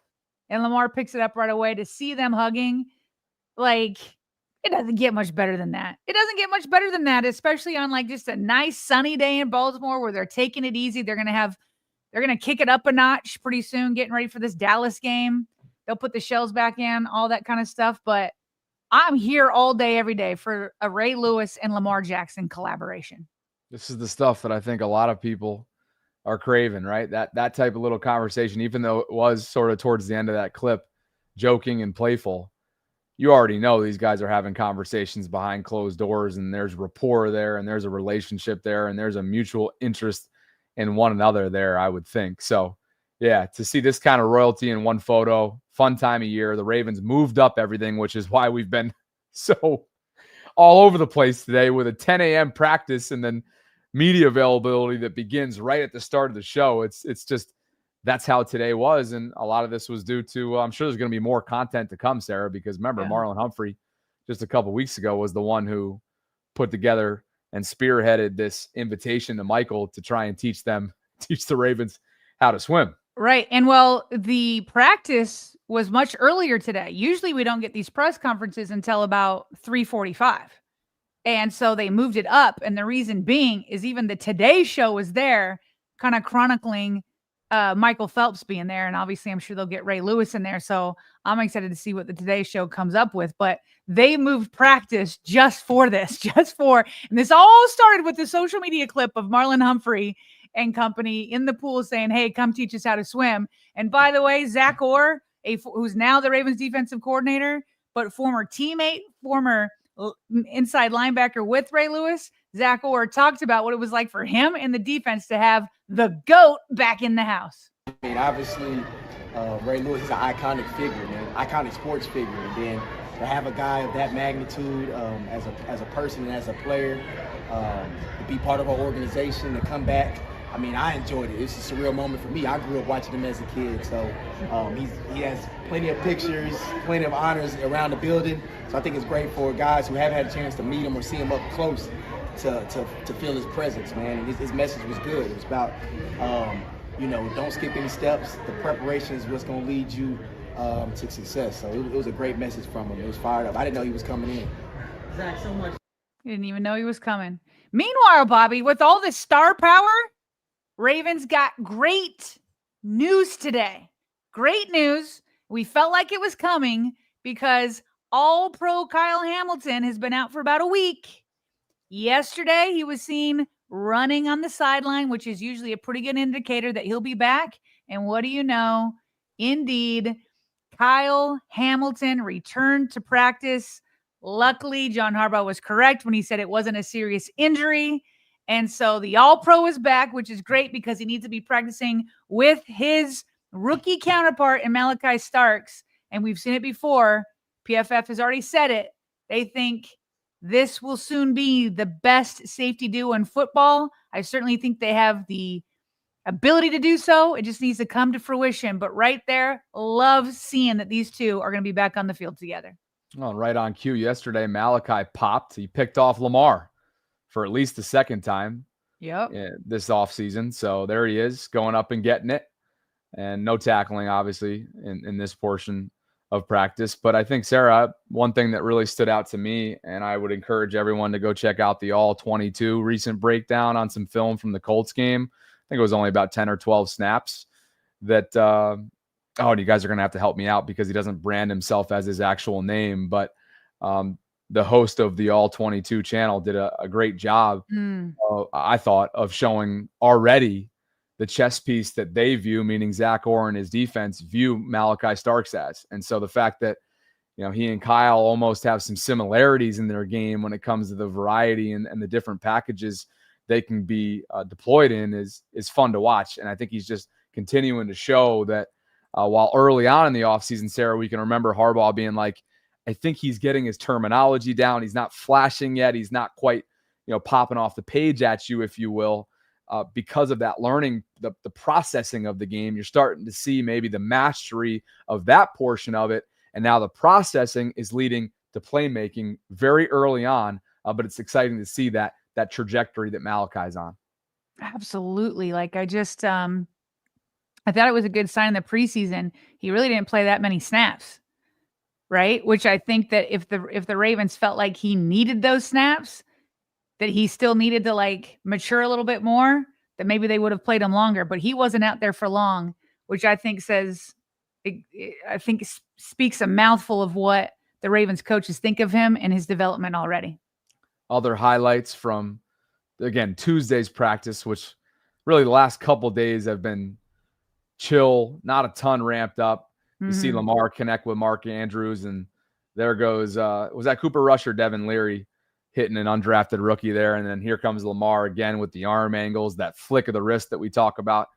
And Lamar picks it up right away. To see them hugging, like, it doesn't get much better than that. It doesn't get much better than that, especially on like just a nice sunny day in Baltimore where they're taking it easy. They're going to kick it up a notch pretty soon, getting ready for this Dallas game. They'll put the shells back in, all that kind of stuff. But I'm here all day, every day for a Ray Lewis and Lamar Jackson collaboration. This is the stuff that I think a lot of people are craving, right? That type of little conversation, even though it was sort of towards the end of that clip, joking and playful. You already know these guys are having conversations behind closed doors, and there's rapport there, and there's a relationship there, and there's a mutual interest in one another there, I would think. So, yeah, to see this kind of royalty in one photo, fun time of year. The Ravens moved up everything, which is why we've been so all over the place today with a 10 a.m. practice and then media availability that begins right at the start of the show. It's just, that's how today was. And a lot of this was due to, I'm sure there's going to be more content to come, Sarah, because remember, Marlon Humphrey just a couple weeks ago was the one who put together and spearheaded this invitation to Michael to try and teach the Ravens how to swim. Right. And well, the practice was much earlier today. Usually we don't get these press conferences until about 3:45. And so they moved it up. And the reason being is even the Today Show was there kind of chronicling Michael Phelps being there. And obviously I'm sure they'll get Ray Lewis in there. So I'm excited to see what the Today Show comes up with. But they moved practice just for this, and this all started with the social media clip of Marlon Humphrey and company in the pool saying, hey, come teach us how to swim. And by the way, Zach Orr, who's now the Ravens defensive coordinator, but former teammate, former inside linebacker with Ray Lewis, Zach Orr talked about what it was like for him and the defense to have the GOAT back in the house. I mean, obviously, Ray Lewis is an iconic figure, man, iconic sports figure. And then to have a guy of that magnitude as a person and as a player, to be part of our organization, to come back, I mean, I enjoyed it. It's a surreal moment for me. I grew up watching him as a kid, so he has plenty of pictures, plenty of honors around the building. So I think it's great for guys who haven't had a chance to meet him or see him up close to feel his presence, man. And his message was good. It was about, don't skip any steps. The preparation is what's going to lead you to success. So it was a great message from him. It was fired up. I didn't know he was coming in. Zach, so much. You didn't even know he was coming. Meanwhile, Bobby, with all this star power, Ravens got great news today. Great news. We felt like it was coming because All-Pro Kyle Hamilton has been out for about a week. Yesterday, he was seen running on the sideline, which is usually a pretty good indicator that he'll be back. And what do you know? Indeed, Kyle Hamilton returned to practice. Luckily, John Harbaugh was correct when he said it wasn't a serious injury. And so the All-Pro is back, which is great because he needs to be practicing with his rookie counterpart in Malachi Starks. And we've seen it before. PFF has already said it. They think this will soon be the best safety duo in football. I certainly think they have the ability to do so. It just needs to come to fruition. But right there, love seeing that these two are going to be back on the field together. Well, right on cue yesterday, Malachi popped. He picked off Lamar for at least the second time this offseason. So there he is going up and getting it. And no tackling, obviously, in this portion of practice. But I think, Sarah, one thing that really stood out to me, and I would encourage everyone to go check out the All-22 recent breakdown on some film from the Colts game. I think it was only about 10 or 12 snaps that you guys are going to have to help me out because he doesn't brand himself as his actual name. But the host of the All-22 channel did a great job, I thought, of showing already the chess piece that they view, meaning Zach Orr and his defense view Malachi Starks as. And so the fact that, he and Kyle almost have some similarities in their game when it comes to the variety and the different packages they can be deployed in is fun to watch. And I think he's just continuing to show that while early on in the offseason, Sarah, we can remember Harbaugh being like, I think he's getting his terminology down. He's not flashing yet. He's not quite, popping off the page at you, if you will, because of that learning, the processing of the game. You're starting to see maybe the mastery of that portion of it. And now the processing is leading to playmaking very early on. But it's exciting to see that trajectory that Malachi's on. Absolutely. Like I just, I thought it was a good sign in the preseason. He really didn't play that many snaps, right? Which I think that if the Ravens felt like he needed those snaps, that he still needed to like mature a little bit more, that maybe they would have played him longer, but he wasn't out there for long, which I think speaks a mouthful of what the Ravens coaches think of him and his development already. Other highlights from, again, Tuesday's practice, which really the last couple days have been chill, not a ton ramped up. You see Lamar connect with Mark Andrews, and there goes, was that Cooper Rush or Devin Leary hitting an undrafted rookie there? And then here comes Lamar again with the arm angles, that flick of the wrist that we talk about,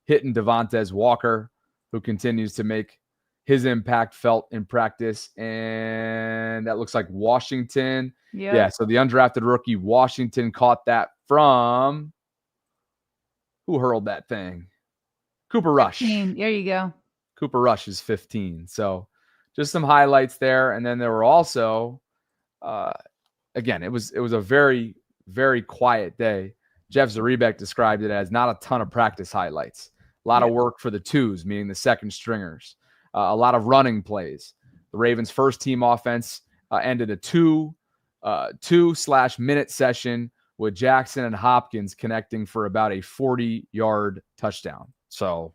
hitting Devontae Walker, who continues to make his impact felt in practice. And that looks like Washington. Yep. Yeah, so the undrafted rookie Washington caught that from, who hurled that thing? Cooper Rush. 15. There you go. Cooper Rush is 15. So just some highlights there. And then there were also, again, it was a very, very quiet day. Jeff Zaribek described it as not a ton of practice highlights. A lot of work for the twos, meaning the second stringers. A lot of running plays. The Ravens' first team offense ended a 2/minute session with Jackson and Hopkins connecting for about a 40-yard touchdown. So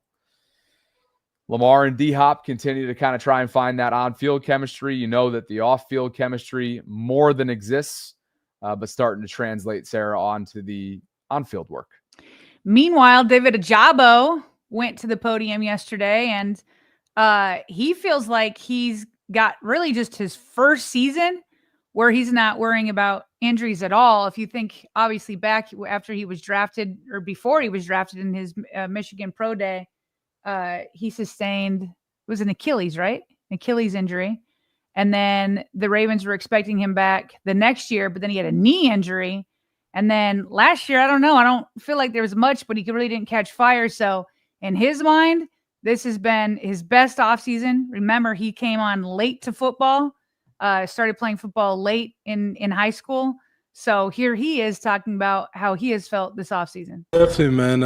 Lamar and D-Hop continue to kind of try and find that on-field chemistry. You know that the off-field chemistry more than exists, but starting to translate, Sarah, onto the on-field work. Meanwhile, David Ajabo went to the podium yesterday, and he feels like he's got really just his first season where he's not worrying about injuries at all. If you think, obviously, back after he was drafted or before he was drafted in his Michigan Pro Day, he sustained, it was an Achilles, right? Achilles injury. And then the Ravens were expecting him back the next year, but then he had a knee injury. And then last year, I don't know. I don't feel like there was much, but he really didn't catch fire. So in his mind, this has been his best offseason. Remember, he came on late to football, started playing football late in high school. So here he is talking about how he has felt this offseason. Definitely, man.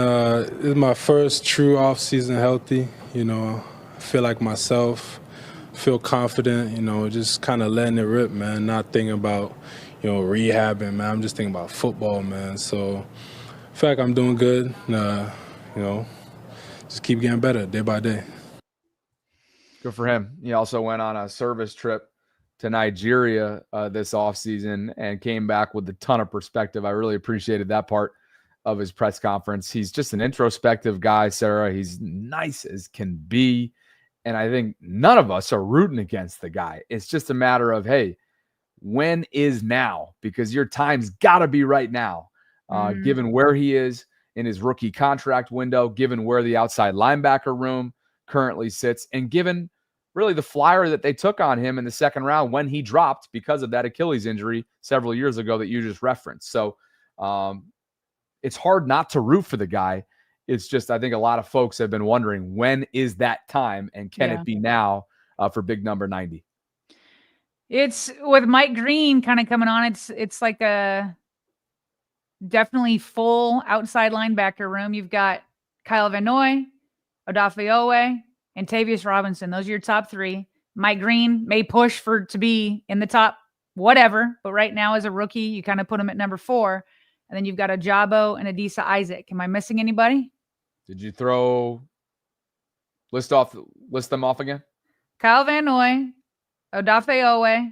It's my first true offseason healthy. I feel like myself, feel confident, just kind of letting it rip, man. Not thinking about, rehabbing, man. I'm just thinking about football, man. So I feel like I'm doing good. Just keep getting better day by day. Good for him. He also went on a service trip to Nigeria this offseason and came back with a ton of perspective. I really appreciated that part of his press conference. He's just an introspective guy, Sarah. He's nice as can be. And I think none of us are rooting against the guy. It's just a matter of, hey, when is now? Because your time's got to be right now, given where he is in his rookie contract window, given where the outside linebacker room currently sits, and given really the flyer that they took on him in the second round when he dropped because of that Achilles injury several years ago that you just referenced. So it's hard not to root for the guy. It's just, I think a lot of folks have been wondering, when is that time, and can it be now for big number 90? It's with Mike Green kind of coming on. It's like a definitely full outside linebacker room. You've got Kyle Van Noy, Odafe Owe, and Tavius Robinson. Those are your top three. Mike Green may push to be in the top whatever, but right now as a rookie, you kind of put him at number 4. And then you've got Ajabo and Adisa Isaac. Am I missing anybody? Did you list them off again? Kyle Van Noy, Odafe Owe,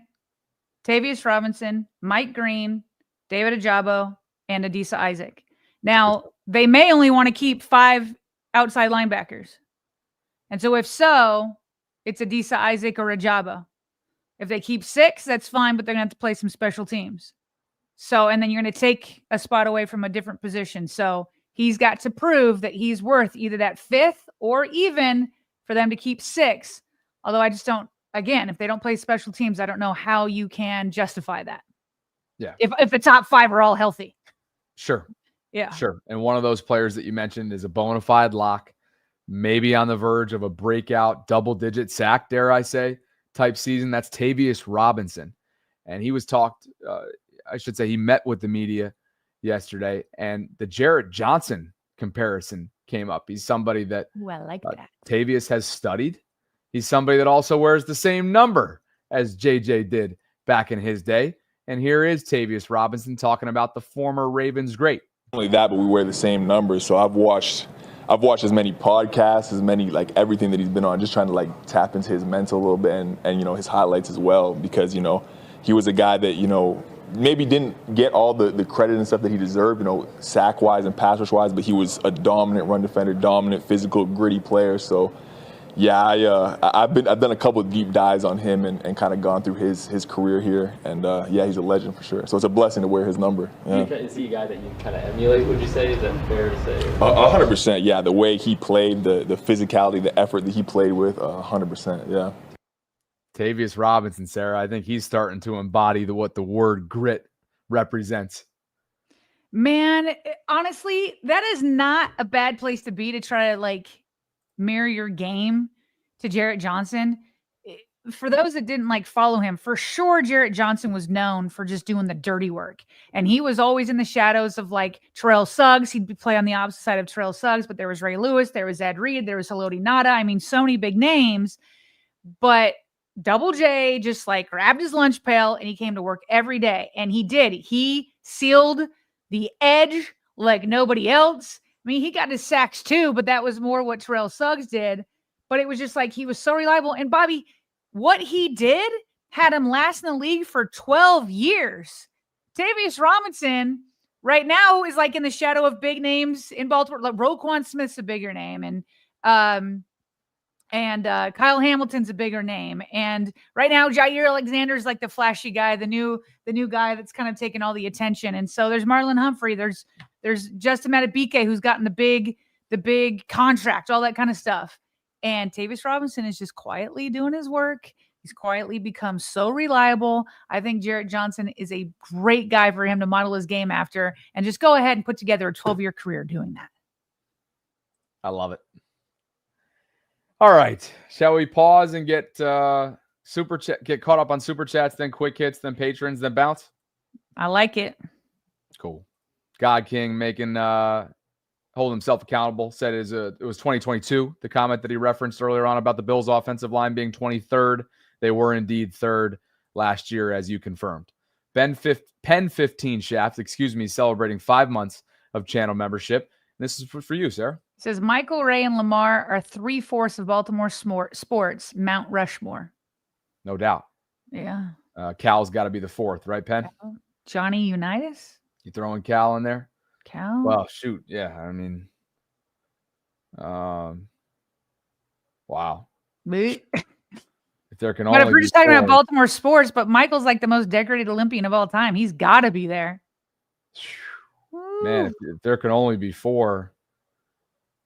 Tavius Robinson, Mike Green, David Ajabo, and Adisa Isaac. Now, they may only want to keep 5 outside linebackers. And so if so, it's Adisa Isaac or Ajabo. If they keep 6, that's fine, but they're going to have to play some special teams. So, and then you're going to take a spot away from a different position. So he's got to prove that he's worth either that 5th or even for them to keep 6. Although I just don't, again, if they don't play special teams, I don't know how you can justify that. Yeah. If the top 5 are all healthy. Sure. Yeah. Sure. And one of those players that you mentioned is a bona fide lock, maybe on the verge of a breakout double-digit sack, dare I say, type season. That's Tavius Robinson. And he was he met with the media yesterday, and the Jarrett Johnson comparison came up. He's somebody that I like that. Tavius has studied. He's somebody that also wears the same number as JJ did back in his day. And here is Tavius Robinson talking about the former Ravens great. Not only that, but we wear the same numbers. So I've watched as many podcasts, as many, like, everything that he's been on, just trying to, like, tap into his mental a little bit and you know, his highlights as well, because, you know, he was a guy that, you know, maybe didn't get all the credit and stuff that he deserved, you know, sack-wise and pass-rush-wise, but he was a dominant run defender, dominant, physical, gritty player. So, yeah, I've done a couple of deep dives on him and kind of gone through his career here, and yeah, he's a legend for sure. So it's a blessing to wear his number. Yeah. Is he a guy that you kind of emulate? Would you say? Is that fair to say? 100%. Yeah, the way he played, the physicality, the effort that he played with, 100%. Yeah. Tavius Robinson, Sarah, I think he's starting to embody what the word grit represents. Man, honestly, that is not a bad place to be, to try to, like, mirror your game to Jarrett Johnson. For those that didn't, like, follow him, for sure Jarrett Johnson was known for just doing the dirty work. And he was always in the shadows of, like, Terrell Suggs. He'd play on the opposite side of Terrell Suggs, but there was Ray Lewis, there was Ed Reed, there was Haloti Ngata. I mean, so many big names. But Double J just, like, grabbed his lunch pail and he came to work every day. And he did. He sealed the edge like nobody else. I mean, he got his sacks too, but that was more what Terrell Suggs did. But it was just like he was so reliable. And Bobby, what he did had him last in the league for 12 years. Tavius Robinson right now is, like, in the shadow of big names in Baltimore. Like, Roquan Smith's a bigger name, and Kyle Hamilton's a bigger name. And right now, Jair Alexander's, like, the flashy guy, the new guy that's kind of taking all the attention. And so there's Marlon Humphrey. There's Justin Madubuike, who's gotten the big contract, all that kind of stuff. And Tavius Robinson is just quietly doing his work. He's quietly become so reliable. I think Jarrett Johnson is a great guy for him to model his game after, and just go ahead and put together a 12-year career doing that. I love it. All right. Shall we pause and get caught up on super chats, then quick hits, then patrons, then bounce? I like it. Cool. God King making hold himself accountable. Said it was 2022. The comment that he referenced earlier on about the Bills' offensive line being 23rd. They were indeed 3rd last year, as you confirmed. Pen 15 Shaft, celebrating 5 months of channel membership. This is for you, Sarah. It says Michael, Ray, and Lamar are 3/4 of Baltimore sports, Mount Rushmore. No doubt. Yeah. Cal's got to be the 4th, right, Penn? Johnny Unitas? You throwing Cal in there? Cal? Well, shoot. Yeah. I mean, wow. If there can but if we're just talking about Baltimore sports, but Michael's like the most decorated Olympian of all time. He's got to be there. Man, if there can only be 4,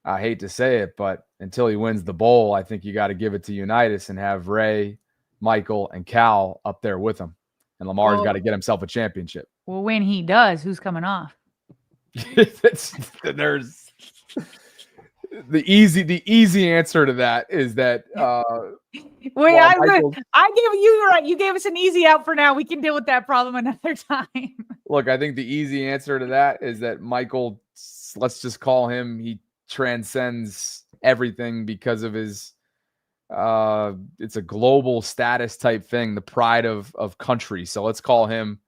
I hate to say it, but until he wins the bowl, I think you got to give it to Unitas and have Ray, Michael, and Cal up there with him. And Lamar's got to get himself a championship. Well, when he does, who's coming off? There's the easy answer to that is that wait, I gave you right. You gave us an easy out for now. We can deal with that problem another time. Look, I think the easy answer to that is that Michael, let's just call him, he transcends everything because of his it's a global status type thing, the pride of country. So let's call him.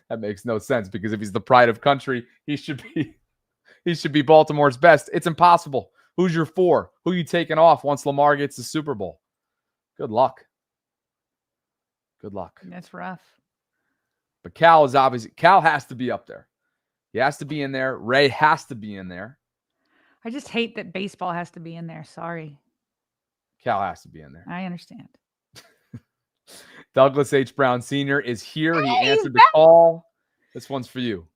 That makes no sense, because if he's the pride of country, he should be Baltimore's best. It's impossible. Who's your 4? Who you taking off once Lamar gets the Super Bowl? Good luck. Good luck. That's rough. But Cal has to be up there. He has to be in there. Ray has to be in there. I just hate that baseball has to be in there. Sorry. Cal has to be in there. I understand. Douglas H. Brown Sr. is here. He answered the call. This one's for you.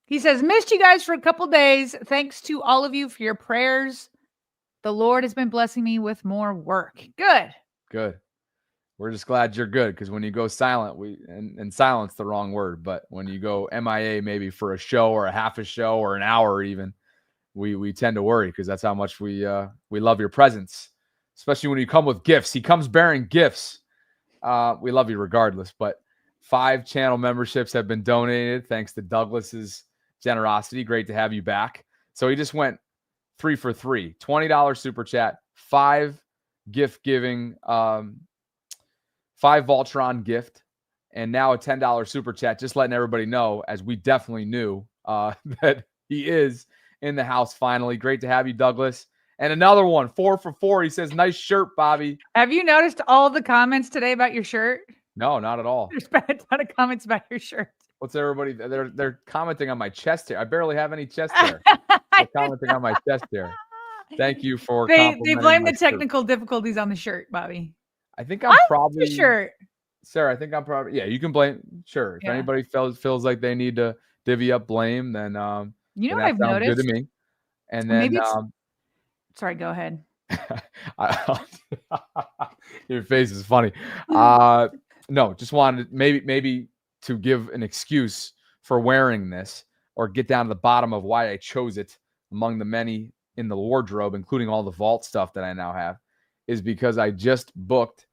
He says, missed you guys for a couple days. Thanks to all of you for your prayers. The Lord has been blessing me with more work. Good. Good. We're just glad you're good, because when you go silent, and silent's the wrong word, but when you go MIA maybe for a show or a half a show or an hour even, we tend to worry, because that's how much we love your presence, especially when you come with gifts. He comes bearing gifts. We love you regardless, but 5 channel memberships have been donated thanks to Douglas's generosity. Great to have you back. So he just went 3 for 3, $20 super chat, 5 gift giving, 5 Voltron gift, and now a $10 super chat, just letting everybody know, as we definitely knew, that he is in the house finally. Great to have you, Douglas. And another one, 4 for 4. He says, nice shirt, Bobby. Have you noticed all the comments today about your shirt? No, not at all. There's been a ton of comments about your shirt. What's everybody? They're commenting on my chest hair. I barely have any chest hair. They're commenting on my chest hair. Thank you for They blame my the technical difficulties on the shirt, Bobby. I think I'm probably the shirt. Sarah, I think I'm probably, yeah, you can blame. Sure. If anybody feels like they need to divvy up blame, then you know then what I've sounds noticed? good to me. And then Maybe sorry, go ahead. Your face is funny. No, just wanted maybe to give an excuse for wearing this, or get down to the bottom of why I chose it among the many in the wardrobe, including all the vault stuff that I now have, is because I just booked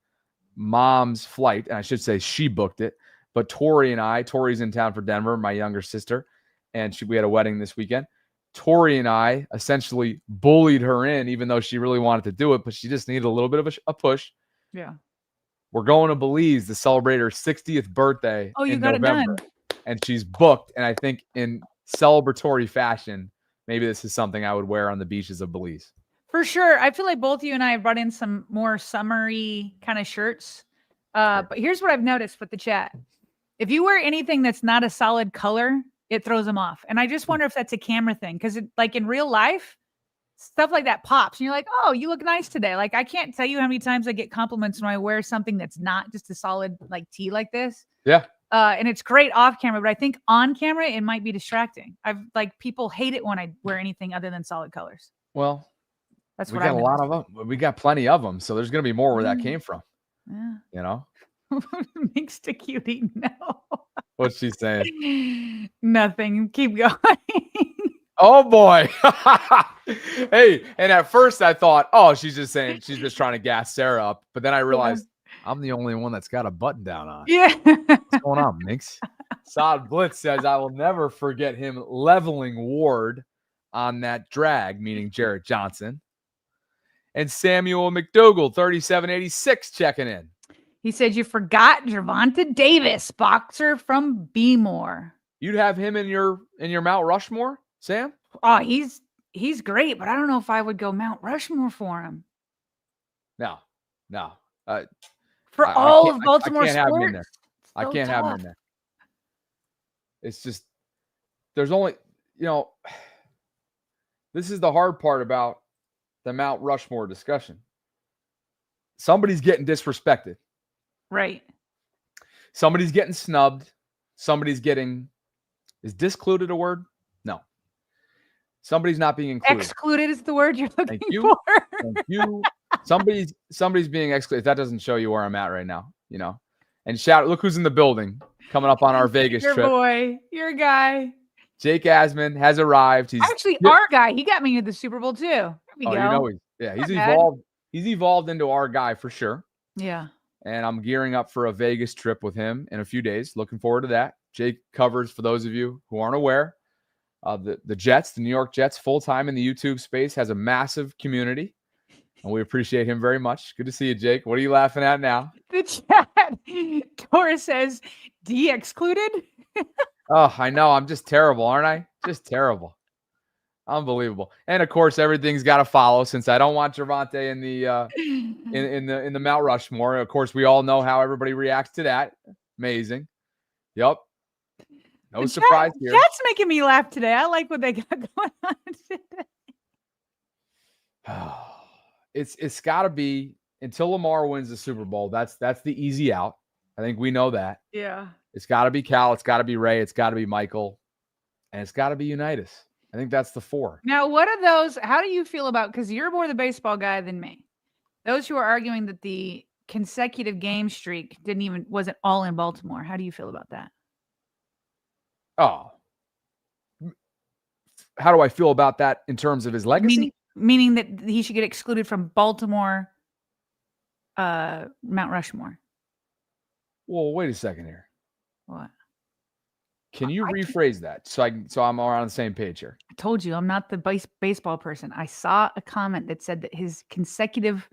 Mom's flight, and I should say she booked it, but Tori's in town for Denver, my younger sister, and we had a wedding this weekend. Tori and I essentially bullied her in, even though she really wanted to do it, but she just needed a little bit of a push. Yeah. We're going to Belize to celebrate her 60th birthday in November. And she's booked. And I think in celebratory fashion, maybe this is something I would wear on the beaches of Belize. For sure. I feel like both you and I have brought in some more summery kind of shirts. But here's what I've noticed with the chat. If you wear anything that's not a solid color, it throws them off. And I just wonder if that's a camera thing. Because like in real life, stuff like that pops. And you're like, oh, you look nice today. Like, I can't tell you how many times I get compliments when I wear something that's not just a solid like tee like this. Yeah. And it's great off camera, but I think on camera, it might be distracting. People hate it when I wear anything other than solid colors. Well, that's we what got a lot of them. We got plenty of them. So there's going to be more where that came from. Yeah. You know? Mixed a cutie. No. What's she saying? Nothing. Keep going. Oh boy. Hey, and at first I thought, oh, she's just trying to gas Sarah up. But then I realized I'm the only one that's got a button down on. Yeah. What's going on, Minx? Sod Blitz says, I will never forget him leveling Ward on that drag, meaning Jarrett Johnson. And Samuel McDougall, 3786, checking in. He said you forgot Gervonta Davis, boxer from B-More. You'd have him in your Mount Rushmore, Sam? Oh, he's great, but I don't know if I would go Mount Rushmore for him. No. For all of Baltimore I can't have him in sports. there. I can't have him in there. It's just, there's only, this is the hard part about the Mount Rushmore discussion. Somebody's getting disrespected. Right. Somebody's getting snubbed. Somebody's getting, is discluded a word? No. Somebody's not being included. Excluded is the word you're looking Thank you. for. Thank you. Somebody's being excluded. That doesn't show you where I'm at right now, And look who's in the building coming up on our Vegas your trip. Boy, your guy. Jake Asman has arrived. He's actually our guy. He got me to the Super Bowl too. There we go. He's evolved. He's evolved into our guy for sure. Yeah. And I'm gearing up for a Vegas trip with him in a few days. Looking forward to that. Jake covers, for those of you who aren't aware, the Jets, the New York Jets, full-time in the YouTube space, has a massive community. And we appreciate him very much. Good to see you, Jake. What are you laughing at now? The chat. Tora says, de-excluded? Oh, I know. I'm just terrible, aren't I? Just terrible. Unbelievable. And of course, everything's got to follow, since I don't want Gervonta in the in the Mount Rushmore. Of course, we all know how everybody reacts to that. Amazing. Yep. No surprise here. That's making me laugh today. I like what they got going on today. It's got to be until Lamar wins the Super Bowl. That's the easy out. I think we know that. Yeah. It's got to be Cal. It's got to be Ray. It's got to be Michael. And it's got to be Unitas. I think that's the 4. Now, what are those? How do you feel about, because you're more the baseball guy than me, those who are arguing that the consecutive game streak wasn't all in Baltimore. How do you feel about that? Oh. How do I feel about that in terms of his legacy? Meaning that he should get excluded from Baltimore, Mount Rushmore. Well, wait a second here. What? Can you rephrase that so I'm all on the same page here? I told you I'm not the baseball person. I saw a comment that said that his consecutive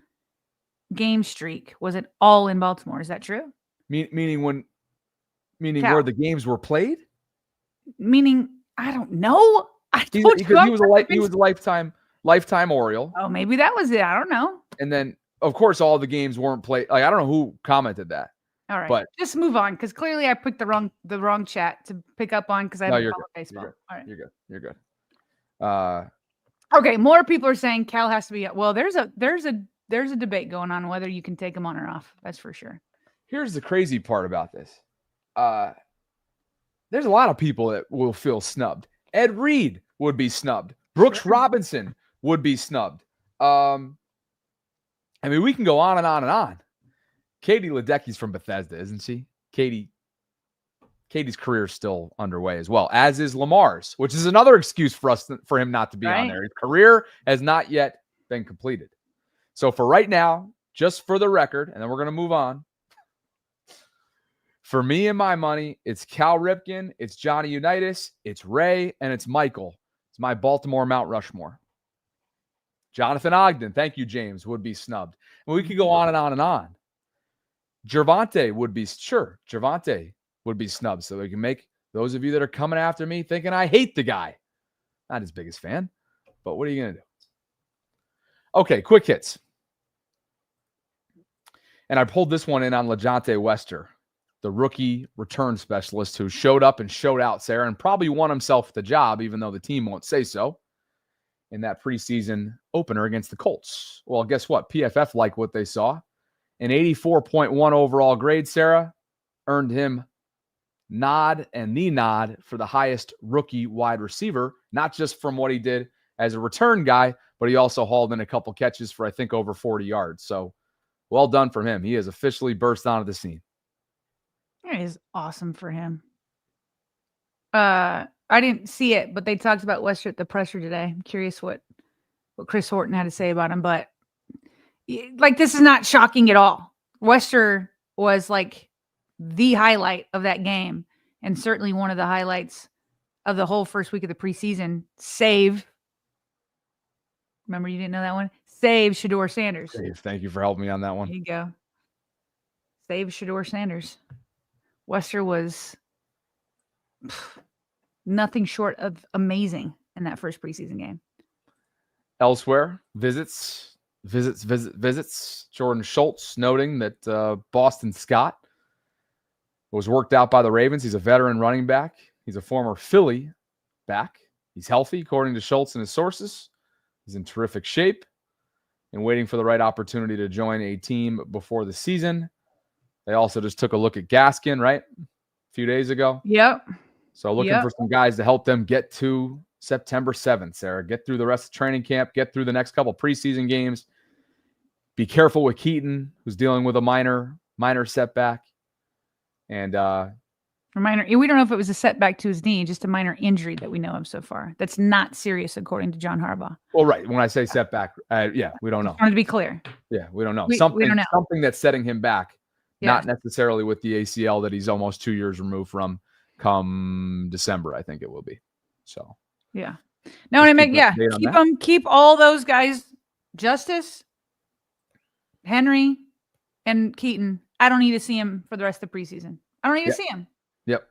game streak wasn't all in Baltimore. Is that true? Meaning Cal. where the games were played? Meaning, I don't know. He was a lifetime Oriole. Oh, maybe that was it. I don't know. And then, of course, all the games weren't played. Like, I don't know who commented that. All right, but just move on, because clearly I picked the wrong chat to pick up on, because I haven't followed baseball. All right, you're good. Okay, more people are saying Cal has to be. Well, there's a debate going on whether you can take him on or off. That's for sure. Here's the crazy part about this. There's a lot of people that will feel snubbed. Ed Reed would be snubbed. Brooks Robinson would be snubbed. I mean, we can go on and on and on. Katie Ledecky's from Bethesda, isn't she? Katie's career is still underway as well, as is Lamar's, which is another excuse for him not to be on there. His career has not yet been completed. So for right now, just for the record, and then we're going to move on. For me and my money, it's Cal Ripken, it's Johnny Unitas, it's Ray, and it's Michael. It's my Baltimore Mount Rushmore. Jonathan Ogden, thank you, James, would be snubbed. And we could go on and on and on. Gervonta would be snubbed. So we can make those of you that are coming after me thinking I hate the guy. Not his biggest fan, but what are you going to do? Okay, quick hits. And I pulled this one in on LeJohntay Wester, the rookie return specialist who showed up and showed out, Sarah, and probably won himself the job, even though the team won't say so, in that preseason opener against the Colts. Well, guess what? PFF liked what they saw. An 84.1 overall grade, Sarah, earned him the nod for the highest rookie wide receiver, not just from what he did as a return guy, but he also hauled in a couple catches for, I think, over 40 yards. So well done from him. He has officially burst onto the scene. It is awesome for him. I didn't see it, but they talked about Wester at the presser today. I'm curious what Chris Horton had to say about him, but like, this is not shocking at all. Wester was like the highlight of that game, and certainly one of the highlights of the whole first week of the preseason. Save. Remember, you didn't know that one? Save Shedeur Sanders. Dave, thank you for helping me on that one. There you go. Save Shedeur Sanders. Wester was nothing short of amazing in that first preseason game. Elsewhere, visits. Jordan Schultz noting that Boston Scott was worked out by the Ravens. He's a veteran running back. He's a former Philly back. He's healthy, according to Schultz and his sources. He's in terrific shape and waiting for the right opportunity to join a team before the season. They also just took a look at Gaskin, right? A few days ago. Yep. So looking for some guys to help them get to September 7th, Sarah. Get through the rest of training camp. Get through the next couple preseason games. Be careful with Keaton, who's dealing with a minor setback. And we don't know if it was a setback to his knee, just a minor injury that we know of so far. That's not serious, according to John Harbaugh. Well, right. When I say setback, we don't know. I wanted to be clear. Yeah, we don't know. We don't know. Something that's setting him back, not necessarily with the ACL that he's almost 2 years removed from come December, I think it will be. So, yeah. No, I mean, keep all those guys, Justice, Henry, and Keaton. I don't need to see him for the rest of the preseason. I don't need to see him. Yep.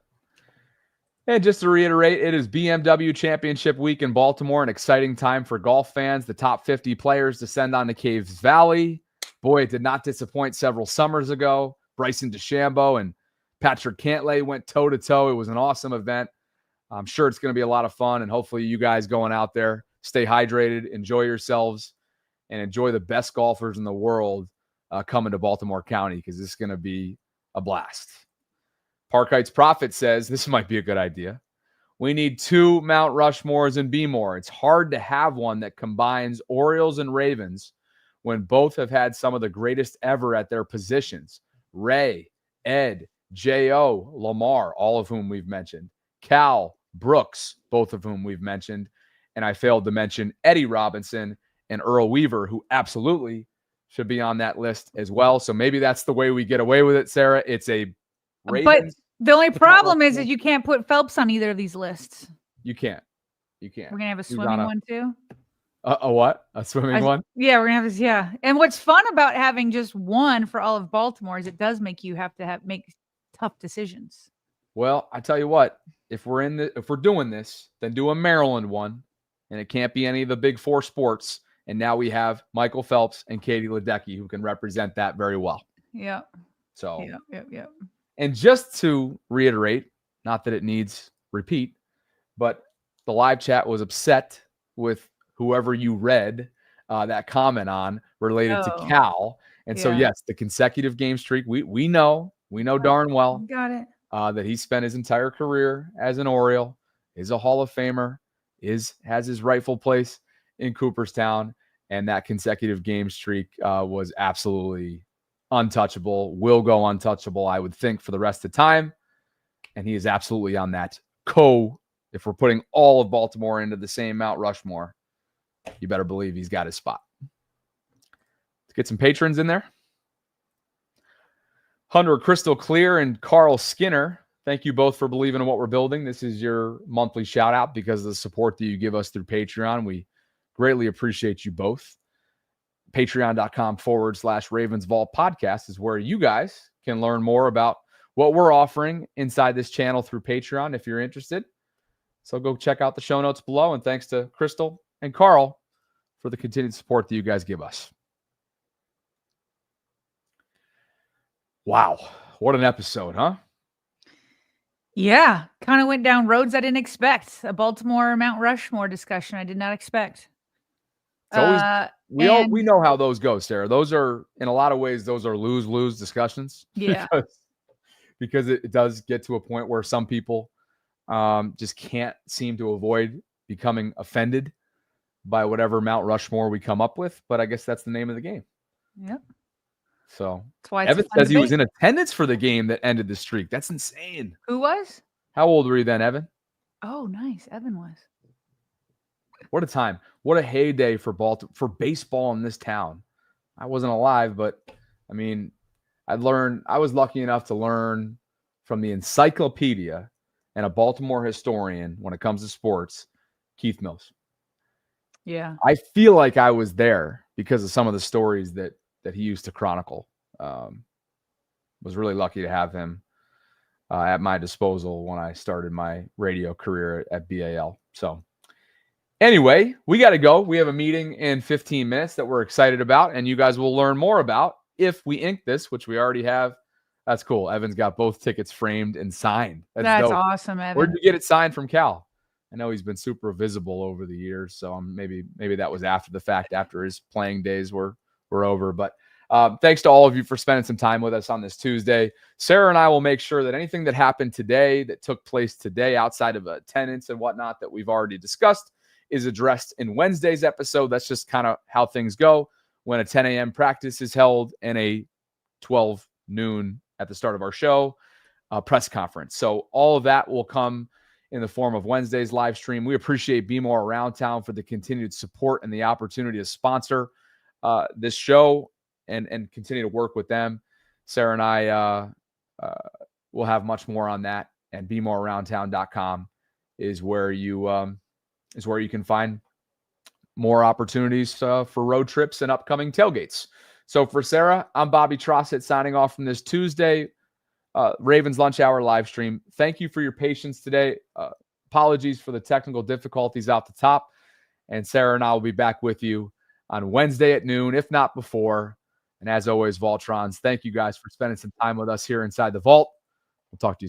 And just to reiterate, it is BMW Championship Week in Baltimore, an exciting time for golf fans. The top 50 players descend on the Caves Valley. Boy, it did not disappoint several summers ago. Bryson DeChambeau and Patrick Cantlay went toe-to-toe. It was an awesome event. I'm sure it's going to be a lot of fun, and hopefully you guys going out there, stay hydrated, enjoy yourselves, and enjoy the best golfers in the world coming to Baltimore County, because this is going to be a blast. Park Heights Prophet says this might be a good idea. We need 2 Mount Rushmores and be more. It's hard to have one that combines Orioles and Ravens when both have had some of the greatest ever at their positions. Ray, Ed, J.O., Lamar, all of whom we've mentioned. Cal, Brooks, both of whom we've mentioned. And I failed to mention Eddie Robinson and Earl Weaver, who absolutely should be on that list as well. So maybe that's the way we get away with it, Sarah. It's a Ravens. But the only problem is that you can't put Phelps on either of these lists. You can't. You can't. We're going to have a swimming one too. A what? A swimming one? Yeah, we're going to have this. Yeah. And what's fun about having just one for all of Baltimore is it does make you have to make tough decisions. Well, I tell you what, if we're doing this, then do a Maryland one, and it can't be any of the big 4 sports. And now we have Michael Phelps and Katie Ledecky who can represent that very well. Yeah. So. Yeah. And just to reiterate, not that it needs repeat, but the live chat was upset with whoever you read that comment on related to Cal. And so, yes, the consecutive game streak, we know darn well got it. That he spent his entire career as an Oriole, is a Hall of Famer, has his rightful place in Cooperstown, and that consecutive game streak was absolutely untouchable, will go untouchable, I would think, for the rest of the time. And he is absolutely on that if we're putting all of Baltimore into the same Mount Rushmore, you better believe he's got his spot. Let's get some patrons in there. Hunter Crystal Clear and Carl Skinner, thank you both for believing in what we're building. This is your monthly shout out because of the support that you give us through Patreon. We greatly appreciate you both. Patreon.com/RavensVault podcast is where you guys can learn more about what we're offering inside this channel through Patreon if you're interested. So go check out the show notes below. And thanks to Crystal and Carl for the continued support that you guys give us. Wow. What an episode, huh? Yeah. Kind of went down roads I didn't expect. A Baltimore Mount Rushmore discussion I did not expect. It's always, we know how those go, Sarah. Those are, in a lot of ways, those are lose-lose discussions. Yeah. because it does get to a point where some people just can't seem to avoid becoming offended by whatever Mount Rushmore we come up with. But I guess that's the name of the game. Yep. So that's why Evan says he was in attendance for the game that ended the streak. That's insane. Who was? How old were you then, Evan? Oh, nice. Evan was. What a time. What a heyday for baseball in this town. I wasn't alive, but I mean, I was lucky enough to learn from the encyclopedia and a Baltimore historian when it comes to sports, Keith Mills. Yeah. I feel like I was there because of some of the stories that he used to chronicle. Was really lucky to have him at my disposal when I started my radio career at BAL. So anyway, we got to go. We have a meeting in 15 minutes that we're excited about, and you guys will learn more about if we ink this, which we already have. That's cool. Evan's got both tickets framed and signed. That's dope. Awesome, Evan. Where'd you get it signed from Cal? I know he's been super visible over the years, so maybe that was after the fact, after his playing days were over. But thanks to all of you for spending some time with us on this Tuesday. Sarah and I will make sure that anything that happened today, that took place today outside of attendance and whatnot that we've already discussed, is addressed in Wednesday's episode. That's just kind of how things go when a 10 a.m. practice is held and a 12 noon at the start of our show press conference. So all of that will come in the form of Wednesday's live stream. We appreciate Be More Around Town for the continued support and the opportunity to sponsor this show and continue to work with them. Sarah and I will have much more on that, and BeMoreAroundTown.com is where you can find more opportunities for road trips and upcoming tailgates. So for Sarah, I'm Bobby Trossett signing off from this Tuesday Ravens Lunch Hour live stream. Thank you for your patience today. Apologies for the technical difficulties out the top. And Sarah and I will be back with you on Wednesday at noon, if not before. And as always, Voltrons, thank you guys for spending some time with us here inside the vault. We'll talk to you soon.